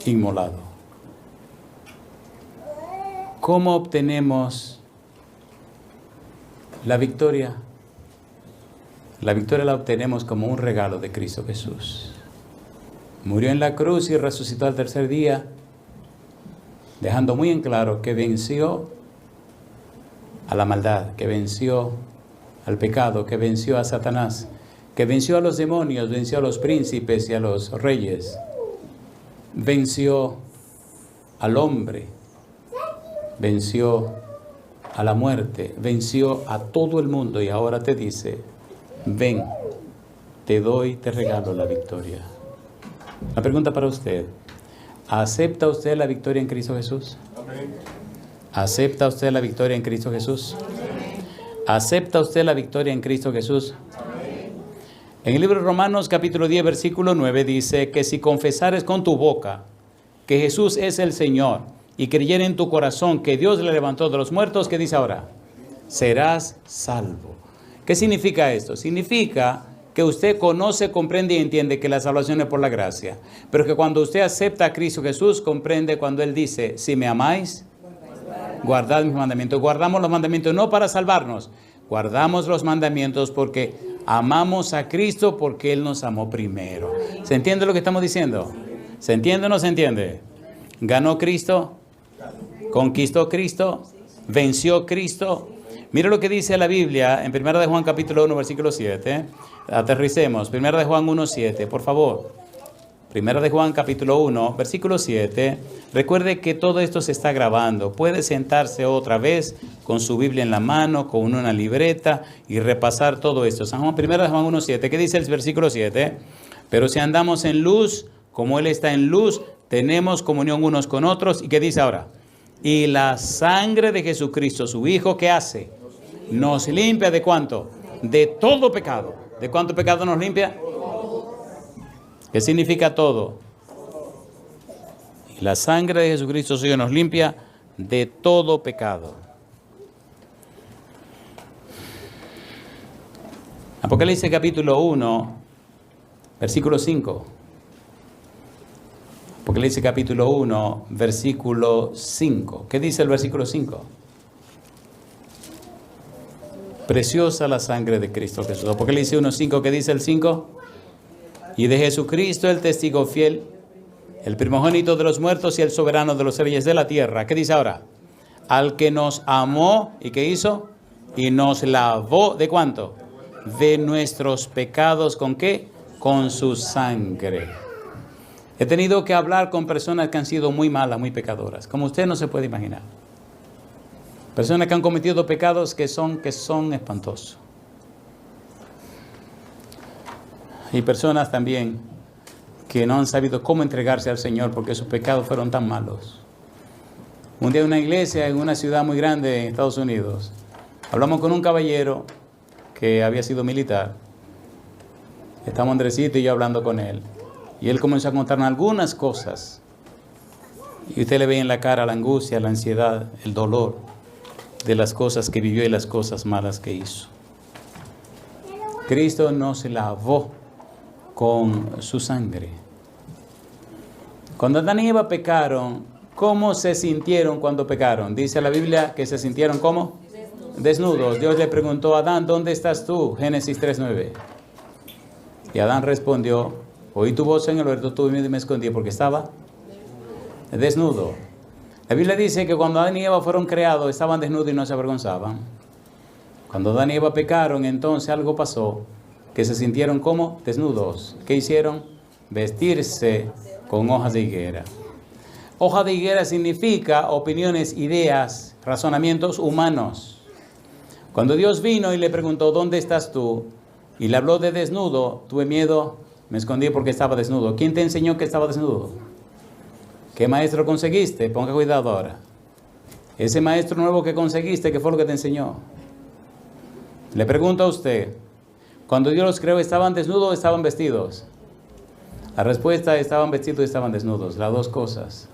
inmolado. ¿Cómo obtenemos la victoria? La victoria la obtenemos como un regalo de Cristo Jesús. Murió en la cruz y resucitó al tercer día, dejando muy en claro que venció a la maldad, que venció al pecado, que venció a Satanás, que venció a los demonios, venció a los príncipes y a los reyes, venció al hombre, venció a la muerte, venció a todo el mundo y ahora te dice, ven, te doy, te regalo la victoria. La pregunta para usted, ¿acepta usted la victoria en Cristo Jesús? ¿Acepta usted la victoria en Cristo Jesús? ¿Acepta usted la victoria en Cristo Jesús? En el libro de Romanos capítulo 10 versículo 9 dice que si confesares con tu boca que Jesús es el Señor y creyere en tu corazón que Dios le levantó de los muertos, ¿qué dice ahora? Serás salvo. ¿Qué significa esto? Significa que usted conoce, comprende y entiende que la salvación es por la gracia, pero que cuando usted acepta a Cristo Jesús, comprende cuando Él dice, si me amáis, guardad mis mandamientos. Guardamos los mandamientos no para salvarnos, guardamos los mandamientos porque amamos a Cristo, porque Él nos amó primero. ¿Se entiende lo que estamos diciendo? ¿Se entiende o no se entiende? ¿Ganó Cristo? ¿Conquistó Cristo? ¿Venció Cristo? Mira lo que dice la Biblia en 1 de Juan capítulo 1 versículo 7. Aterricemos. 1 de Juan 1, 7, por favor. 1 de Juan capítulo 1 versículo 7. Recuerde que todo esto se está grabando. Puede sentarse otra vez con su Biblia en la mano, con una libreta y repasar todo esto. 1 de Juan 1, 7. ¿Qué dice el versículo 7? Pero si andamos en luz, como Él está en luz, tenemos comunión unos con otros. ¿Y qué dice ahora? Y la sangre de Jesucristo, su Hijo, ¿qué hace? Nos limpia ¿de cuánto? De todo pecado. ¿De cuánto pecado nos limpia? ¿Qué significa todo? Y la sangre de Jesucristo, su Hijo, nos limpia de todo pecado. Apocalipsis capítulo 1, versículo 5. Apocalipsis capítulo 1, versículo 5. ¿Qué dice el versículo 5? Preciosa la sangre de Cristo Jesús. Apocalipsis 1, 5. ¿Qué dice el 5? Y de Jesucristo el testigo fiel, el primogénito de los muertos y el soberano de los reyes de la tierra. ¿Qué dice ahora? Al que nos amó, ¿y qué hizo? Y nos lavó, ¿de cuánto? De nuestros pecados, ¿con qué? Con su sangre. He tenido que hablar con personas que han sido muy malas, muy pecadoras, como usted no se puede imaginar. Personas que han cometido pecados que son espantosos. Y personas también que no han sabido cómo entregarse al Señor porque sus pecados fueron tan malos. Un día en una iglesia en una ciudad muy grande en Estados Unidos, hablamos con un caballero que había sido militar. Estamos Andresito y yo hablando con él. Y él comenzó a contarnos algunas cosas. Y usted le ve en la cara la angustia, la ansiedad, el dolor de las cosas que vivió y las cosas malas que hizo. Cristo nos lavó con su sangre. Cuando Adán y Eva pecaron, ¿cómo se sintieron cuando pecaron? Dice la Biblia que se sintieron ¿cómo? Desnudos. Dios le preguntó a Adán, ¿dónde estás tú? Génesis 3:9. Y Adán respondió, oí tu voz en el huerto, tuve miedo y me escondí porque estaba desnudo. La Biblia dice que cuando Adán y Eva fueron creados, estaban desnudos y no se avergonzaban. Cuando Adán y Eva pecaron, entonces algo pasó, que se sintieron como desnudos. ¿Qué hicieron? Vestirse con hojas de higuera. Hoja de higuera significa opiniones, ideas, razonamientos humanos. Cuando Dios vino y le preguntó, ¿dónde estás tú? Y le habló de desnudo, tuve miedo, me escondí porque estaba desnudo. ¿Quién te enseñó que estaba desnudo? ¿Qué maestro conseguiste? Ponga cuidado ahora. Ese maestro nuevo que conseguiste, ¿qué fue lo que te enseñó? Le pregunto a usted, cuando Dios los creó, ¿estaban desnudos o estaban vestidos? La respuesta, estaban vestidos y estaban desnudos, las dos cosas.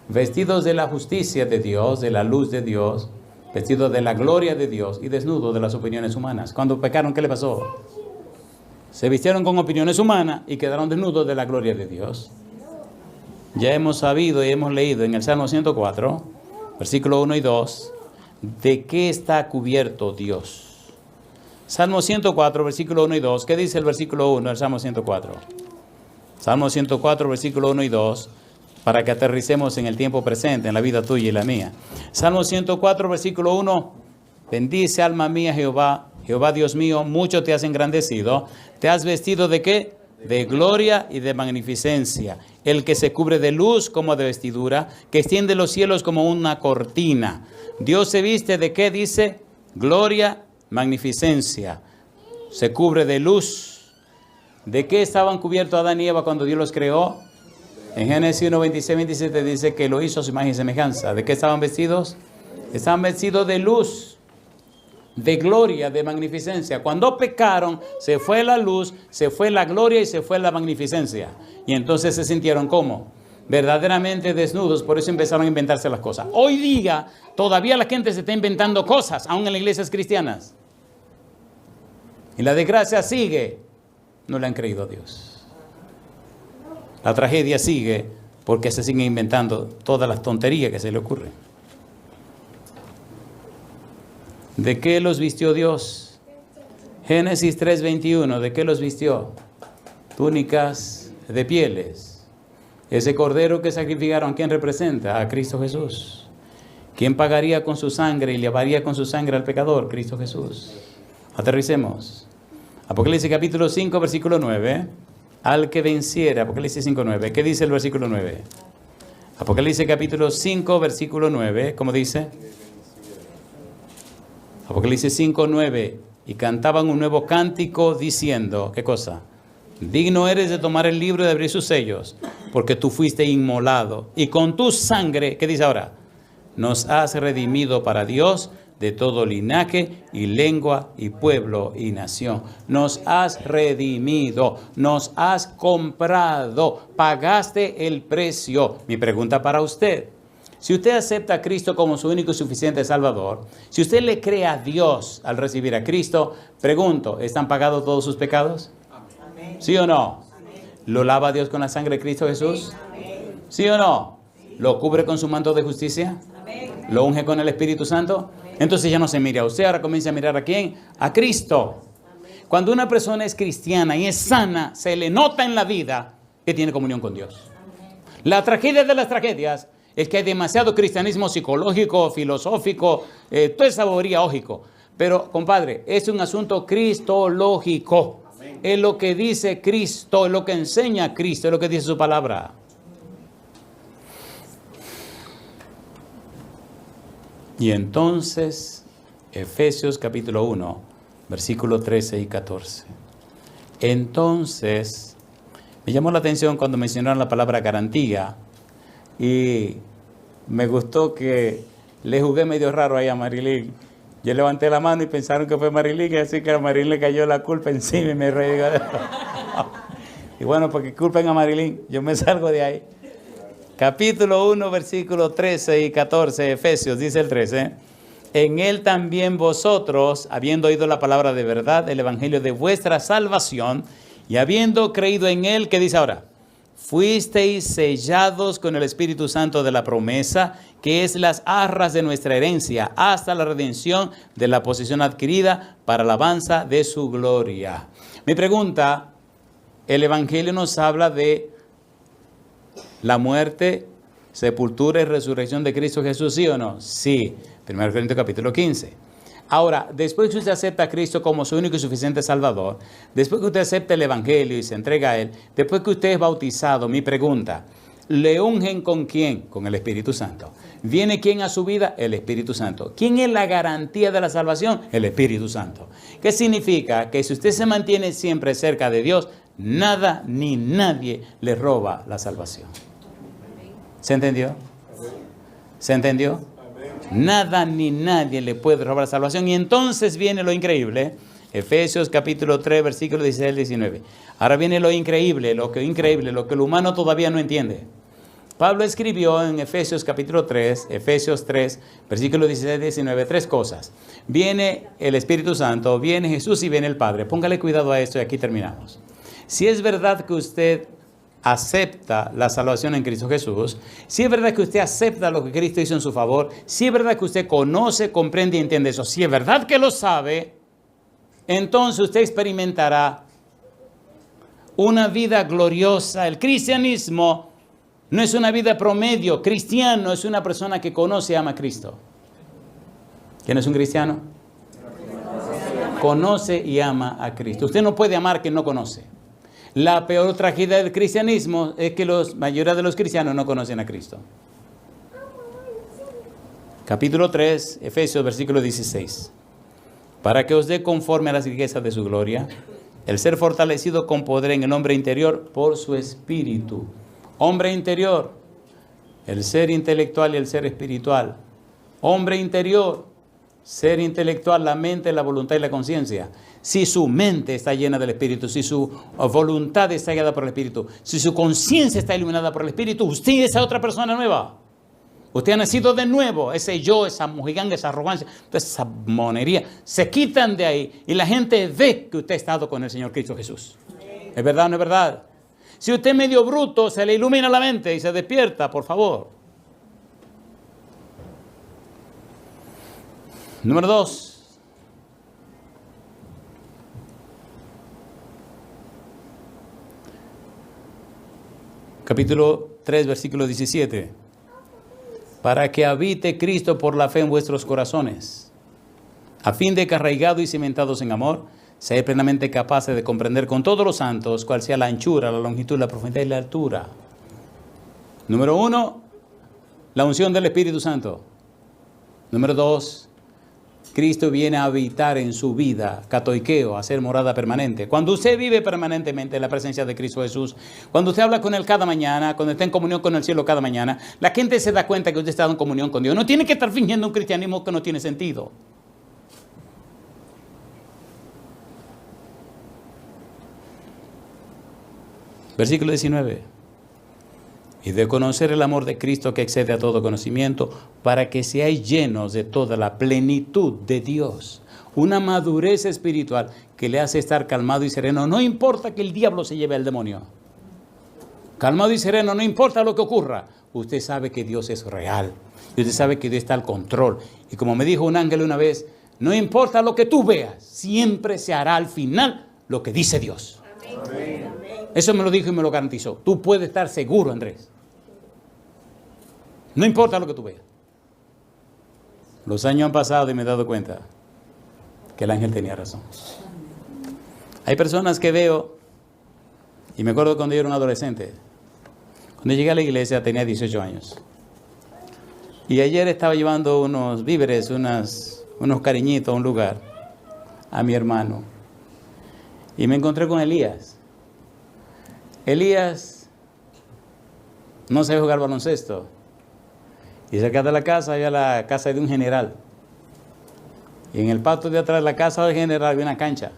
Vestidos de la justicia de Dios, de la luz de Dios, vestidos de la gloria de Dios y desnudos de las opiniones humanas. Cuando pecaron, ¿qué le pasó? Se vistieron con opiniones humanas y quedaron desnudos de la gloria de Dios. Ya hemos sabido y hemos leído en el Salmo 104, versículo 1 y 2, de qué está cubierto Dios. Salmo 104, versículo 1 y 2. ¿Qué dice el versículo 1 del Salmo 104? Salmo 104, versículo 1 y 2, para que aterricemos en el tiempo presente, en la vida tuya y la mía. Salmo 104, versículo 1, bendice alma mía Jehová, Jehová Dios mío, mucho te has engrandecido, te has vestido ¿de qué? De gloria y de magnificencia. El que se cubre de luz como de vestidura, que extiende los cielos como una cortina. Dios se viste ¿de qué? Dice, gloria, magnificencia. Se cubre de luz. ¿De qué estaban cubiertos Adán y Eva cuando Dios los creó? En Génesis 1, 26, 27 dice que lo hizo a su imagen y semejanza. ¿De qué estaban vestidos? Estaban vestidos de luz, de gloria, de magnificencia. Cuando pecaron, se fue la luz, se fue la gloria y se fue la magnificencia. Y entonces se sintieron ¿cómo? Verdaderamente desnudos, por eso empezaron a inventarse las cosas. Hoy día, todavía la gente se está inventando cosas, aún en las iglesias cristianas. Y la desgracia sigue. No le han creído a Dios. La tragedia sigue porque se siguen inventando todas las tonterías que se le ocurren. ¿De qué los vistió Dios? Génesis 3:21, ¿de qué los vistió? Túnicas de pieles. Ese cordero que sacrificaron, ¿quién representa? A Cristo Jesús. ¿Quién pagaría con su sangre y lavaría con su sangre al pecador? Cristo Jesús. Aterricemos. Apocalipsis capítulo 5, versículo 9. Al que venciera, Apocalipsis 5:9. ¿Qué dice el versículo 9? Apocalipsis capítulo 5, versículo 9. ¿Cómo dice? Apocalipsis 5:9. Y cantaban un nuevo cántico diciendo, ¿qué cosa? Digno eres de tomar el libro y de abrir sus sellos, porque tú fuiste inmolado. Y con tu sangre, ¿qué dice ahora? Nos has redimido para Dios de todo linaje y lengua y pueblo y nación. Nos has redimido, nos has comprado, pagaste el precio. Mi pregunta para usted, si usted acepta a Cristo como su único y suficiente Salvador, si usted le cree a Dios al recibir a Cristo, pregunto, ¿están pagados todos sus pecados? Amén. ¿Sí o no? Amén. ¿Lo lava Dios con la sangre de Cristo Jesús? Amén. ¿Sí o no? ¿Lo cubre con su manto de justicia? Amén. ¿Lo unge con el Espíritu Santo? Entonces ya no se mira a usted, ahora comienza a mirar ¿a quién? A Cristo. Cuando una persona es cristiana y es sana, se le nota en la vida que tiene comunión con Dios. La tragedia de las tragedias es que hay demasiado cristianismo psicológico, filosófico, toda esa bobería lógico. Pero, compadre, es un asunto cristológico. Es lo que dice Cristo, es lo que enseña Cristo, es lo que dice su palabra. Y entonces, Efesios capítulo 1, versículos 13 y 14. Entonces, me llamó la atención cuando mencionaron la palabra garantía y me gustó que le jugué medio raro ahí a Marilyn. Yo levanté la mano y pensaron que fue Marilyn, y así que a Marilyn le cayó la culpa encima y me reí. Y bueno, porque culpen a Marilyn, yo me salgo de ahí. Capítulo 1, versículos 13 y 14, Efesios, dice el 13. en Él también vosotros, habiendo oído la palabra de verdad, el evangelio de vuestra salvación, y habiendo creído en Él, ¿qué dice ahora? Fuisteis sellados con el Espíritu Santo de la promesa, que es las arras de nuestra herencia, hasta la redención de la posesión adquirida para alabanza de su gloria. Mi pregunta, ¿el evangelio nos habla de la muerte, sepultura y resurrección de Cristo Jesús, sí o no? Sí. 1 Corintios capítulo 15. Ahora, después que usted acepta a Cristo como su único y suficiente Salvador, después que usted acepta el Evangelio y se entrega a Él, después que usted es bautizado, mi pregunta, ¿le ungen con quién? Con el Espíritu Santo. ¿Viene quién a su vida? El Espíritu Santo. ¿Quién es la garantía de la salvación? El Espíritu Santo. ¿Qué significa? Que si usted se mantiene siempre cerca de Dios, nada ni nadie le roba la salvación. ¿Se entendió? ¿Se entendió? Nada ni nadie le puede robar la salvación. Y entonces viene lo increíble. Efesios capítulo 3, versículo 16 al 19. Ahora viene lo increíble, lo que el humano todavía no entiende. Pablo escribió en Efesios capítulo 3, Efesios 3, versículo 16 al 19, tres cosas. Viene el Espíritu Santo, viene Jesús y viene el Padre. Póngale cuidado a esto y aquí terminamos. Si es verdad que usted acepta la salvación en Cristo Jesús, si es verdad que usted acepta lo que Cristo hizo en su favor, si es verdad que usted conoce, comprende y entiende eso, si es verdad que lo sabe, entonces usted experimentará una vida gloriosa. El cristianismo no es una vida promedio. Cristiano es una persona que conoce y ama a Cristo. ¿Quién es un cristiano? Conoce y ama a Cristo. Usted no puede amar que no conoce. La peor tragedia del cristianismo es que la mayoría de los cristianos no conocen a Cristo. Capítulo 3, Efesios, versículo 16. Para que os dé conforme a las riquezas de su gloria, el ser fortalecido con poder en el hombre interior por su espíritu. Hombre interior, el ser intelectual y el ser espiritual. Hombre interior, ser intelectual, la mente, la voluntad y la conciencia. Si su mente está llena del Espíritu, si su voluntad está guiada por el Espíritu, si su conciencia está iluminada por el Espíritu, usted es esa otra persona nueva. Usted ha nacido de nuevo. Ese yo, esa mojiganga, esa arrogancia, toda esa monería, se quitan de ahí y la gente ve que usted ha estado con el Señor Cristo Jesús. ¿Es verdad o no es verdad? Si usted es medio bruto, se le ilumina la mente y se despierta, por favor. Número 2. Capítulo 3, versículo 17. Para que habite Cristo por la fe en vuestros corazones, a fin de que arraigados y cimentados en amor, seáis plenamente capaces de comprender con todos los santos cuál sea la anchura, la longitud, la profundidad y la altura. Número 1, la unción del Espíritu Santo. Número 2, Cristo viene a habitar en su vida, katoikeo, a ser morada permanente. Cuando usted vive permanentemente en la presencia de Cristo Jesús, cuando usted habla con Él cada mañana, cuando está en comunión con el cielo cada mañana, la gente se da cuenta que usted está en comunión con Dios. No tiene que estar fingiendo un cristianismo que no tiene sentido. Versículo 19. Y de conocer el amor de Cristo que excede a todo conocimiento, para que seáis llenos de toda la plenitud de Dios. Una madurez espiritual que le hace estar calmado y sereno. No importa que el diablo se lleve al demonio. Calmado y sereno, no importa lo que ocurra. Usted sabe que Dios es real. Y usted sabe que Dios está al control. Y como me dijo un ángel una vez, no importa lo que tú veas, siempre se hará al final lo que dice Dios. Amén. Eso me lo dijo y me lo garantizó. Tú puedes estar seguro, Andrés. No importa lo que tú veas. Los años han pasado y me he dado cuenta que el ángel tenía razón. Hay personas que veo, y me acuerdo cuando yo era un adolescente, cuando llegué a la iglesia tenía 18 años. Y ayer estaba llevando unos víveres, unos cariñitos a un lugar, a mi hermano. Y me encontré con Elías. Elías no sabe jugar baloncesto. Y cerca de la casa había la casa de un general. Y en el patio de atrás de la casa del general había una cancha.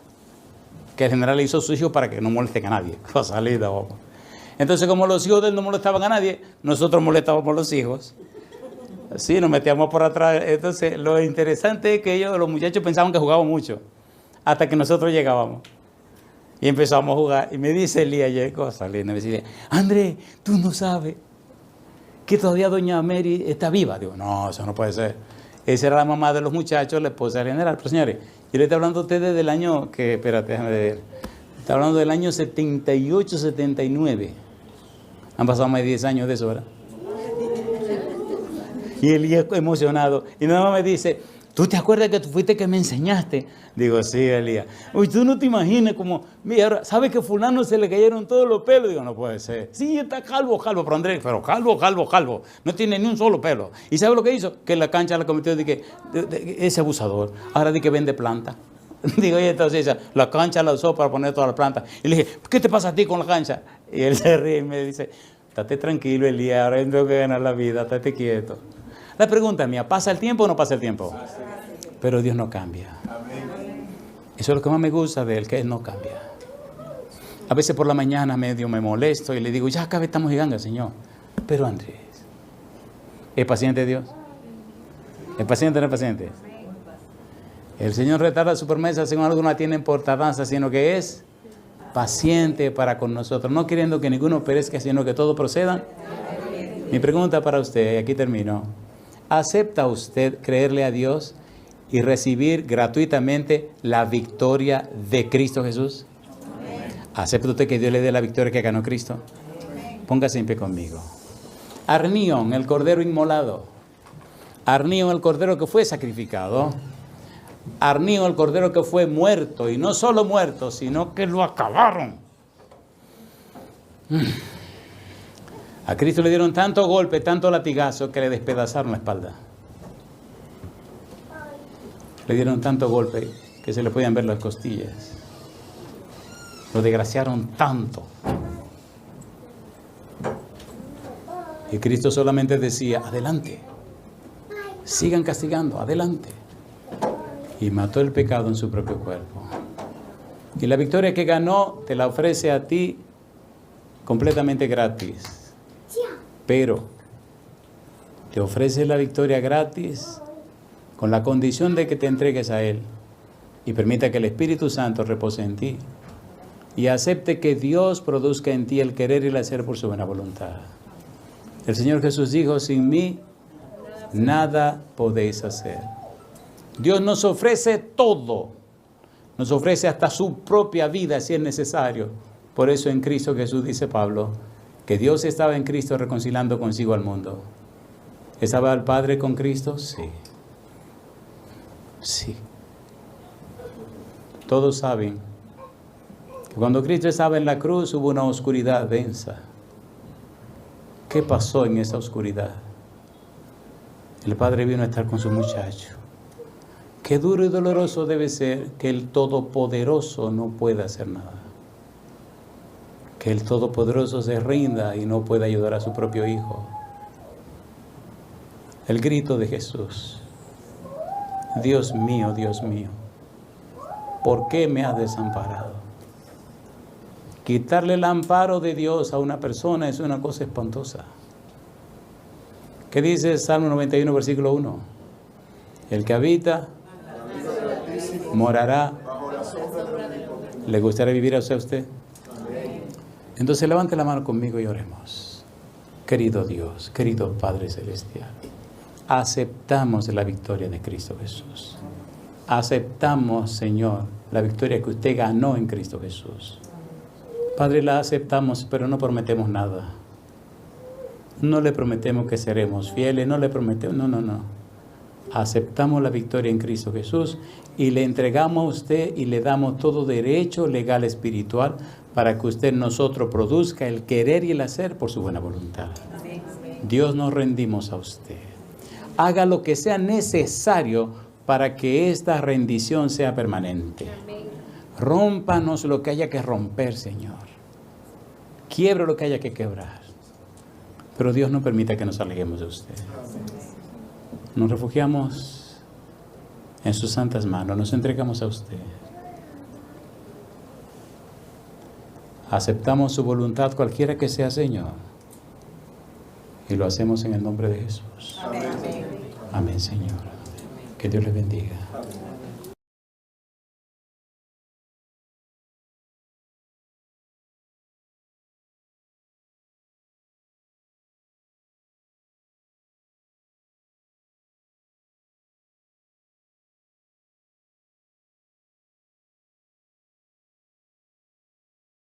Que el general le hizo a sus hijos para que no molesten a nadie. Salida, entonces, como los hijos de él no molestaban a nadie, nosotros molestábamos a los hijos. Sí, nos metíamos por atrás. Entonces, lo interesante es que los muchachos pensaban que jugaban mucho, hasta que nosotros llegábamos. Y empezamos a jugar. Y me dice Elías, y cosas lindas, me dice, Andrés, tú no sabes que todavía doña Mary está viva. Digo, no, eso no puede ser. Esa era la mamá de los muchachos, la esposa del general. Pero señores, yo le estoy hablando a ustedes del año, espérate, déjame ver. Está hablando del año 78, 79. Han pasado más de 10 años de eso, ¿verdad? Y Elías emocionado. Y nada más me dice, ¿tú te acuerdas que tú fuiste que me enseñaste? Digo, sí, Elías. Uy, tú no te imaginas como, mira, ¿sabes que fulano se le cayeron todos los pelos? Digo, no puede ser. Sí, está calvo, pero Andrés, pero calvo. No tiene ni un solo pelo. ¿Y sabe lo que hizo? Que en la cancha la cometió de que ese abusador. Ahora di que vende planta. Digo, y entonces la cancha la usó para poner todas las plantas. Y le dije, ¿qué te pasa a ti con la cancha? Y él se ríe y me dice, estate tranquilo, Elías, ahora tengo que ganar la vida, estate quieto. La pregunta mía, ¿pasa el tiempo o no pasa el tiempo? Pero Dios no cambia. Eso es lo que más me gusta de Él, que Él no cambia. A veces por la mañana medio me molesto y le digo, ya acá estamos llegando, Señor. Pero Andrés, ¿es paciente Dios? ¿Es paciente o no es paciente? El Señor retarda su promesa, según algunos la tienen por tardanza, sino que es paciente para con nosotros, no queriendo que ninguno perezca, sino que todos procedan. Mi pregunta para usted, y aquí termino. ¿Acepta usted creerle a Dios y recibir gratuitamente la victoria de Cristo Jesús? ¿Acepta usted que Dios le dé la victoria que ganó Cristo? Póngase en pie conmigo. Arnión, el cordero inmolado. Arnión, el cordero que fue sacrificado. Arnión, el cordero que fue muerto. Y no solo muerto, sino que lo acabaron. A Cristo le dieron tanto golpe, tanto latigazo, que le despedazaron la espalda. Le dieron tanto golpe que se le podían ver las costillas. Lo desgraciaron tanto. Y Cristo solamente decía, adelante. Sigan castigando, adelante. Y mató el pecado en su propio cuerpo. Y la victoria que ganó te la ofrece a ti completamente gratis. Pero te ofrece la victoria gratis con la condición de que te entregues a Él y permita que el Espíritu Santo repose en ti y acepte que Dios produzca en ti el querer y el hacer por su buena voluntad. El Señor Jesús dijo, sin mí nada podéis hacer. Dios nos ofrece todo, nos ofrece hasta su propia vida si es necesario. Por eso en Cristo Jesús, dice Pablo, que Dios estaba en Cristo reconciliando consigo al mundo. ¿Estaba el Padre con Cristo? Sí. Sí. Todos saben que cuando Cristo estaba en la cruz hubo una oscuridad densa. ¿Qué pasó en esa oscuridad? El Padre vino a estar con su muchacho. Qué duro y doloroso debe ser que el Todopoderoso no pueda hacer nada. Que el Todopoderoso se rinda y no pueda ayudar a su propio Hijo. El grito de Jesús. Dios mío, ¿por qué me has desamparado? Quitarle el amparo de Dios a una persona es una cosa espantosa. ¿Qué dice Salmo 91, versículo 1? El que habita morará. ¿Le gustaría vivir a usted? Entonces levante la mano conmigo y oremos. Querido Dios, querido Padre Celestial, aceptamos la victoria de Cristo Jesús. Aceptamos, Señor, la victoria que usted ganó en Cristo Jesús. Padre, la aceptamos, pero no prometemos nada. No le prometemos que seremos fieles, no le prometemos, no. Aceptamos la victoria en Cristo Jesús y le entregamos a usted y le damos todo derecho legal espiritual para que usted en nosotros produzca el querer y el hacer por su buena voluntad. Dios, nos rendimos a usted. Haga lo que sea necesario para que esta rendición sea permanente. Rómpanos lo que haya que romper, Señor. Quiebre lo que haya que quebrar. Pero Dios no permita que nos alejemos de usted. Nos refugiamos en sus santas manos, nos entregamos a usted. Aceptamos su voluntad cualquiera que sea, Señor. Y lo hacemos en el nombre de Jesús. Amén. Amén, Señor. Que Dios les bendiga.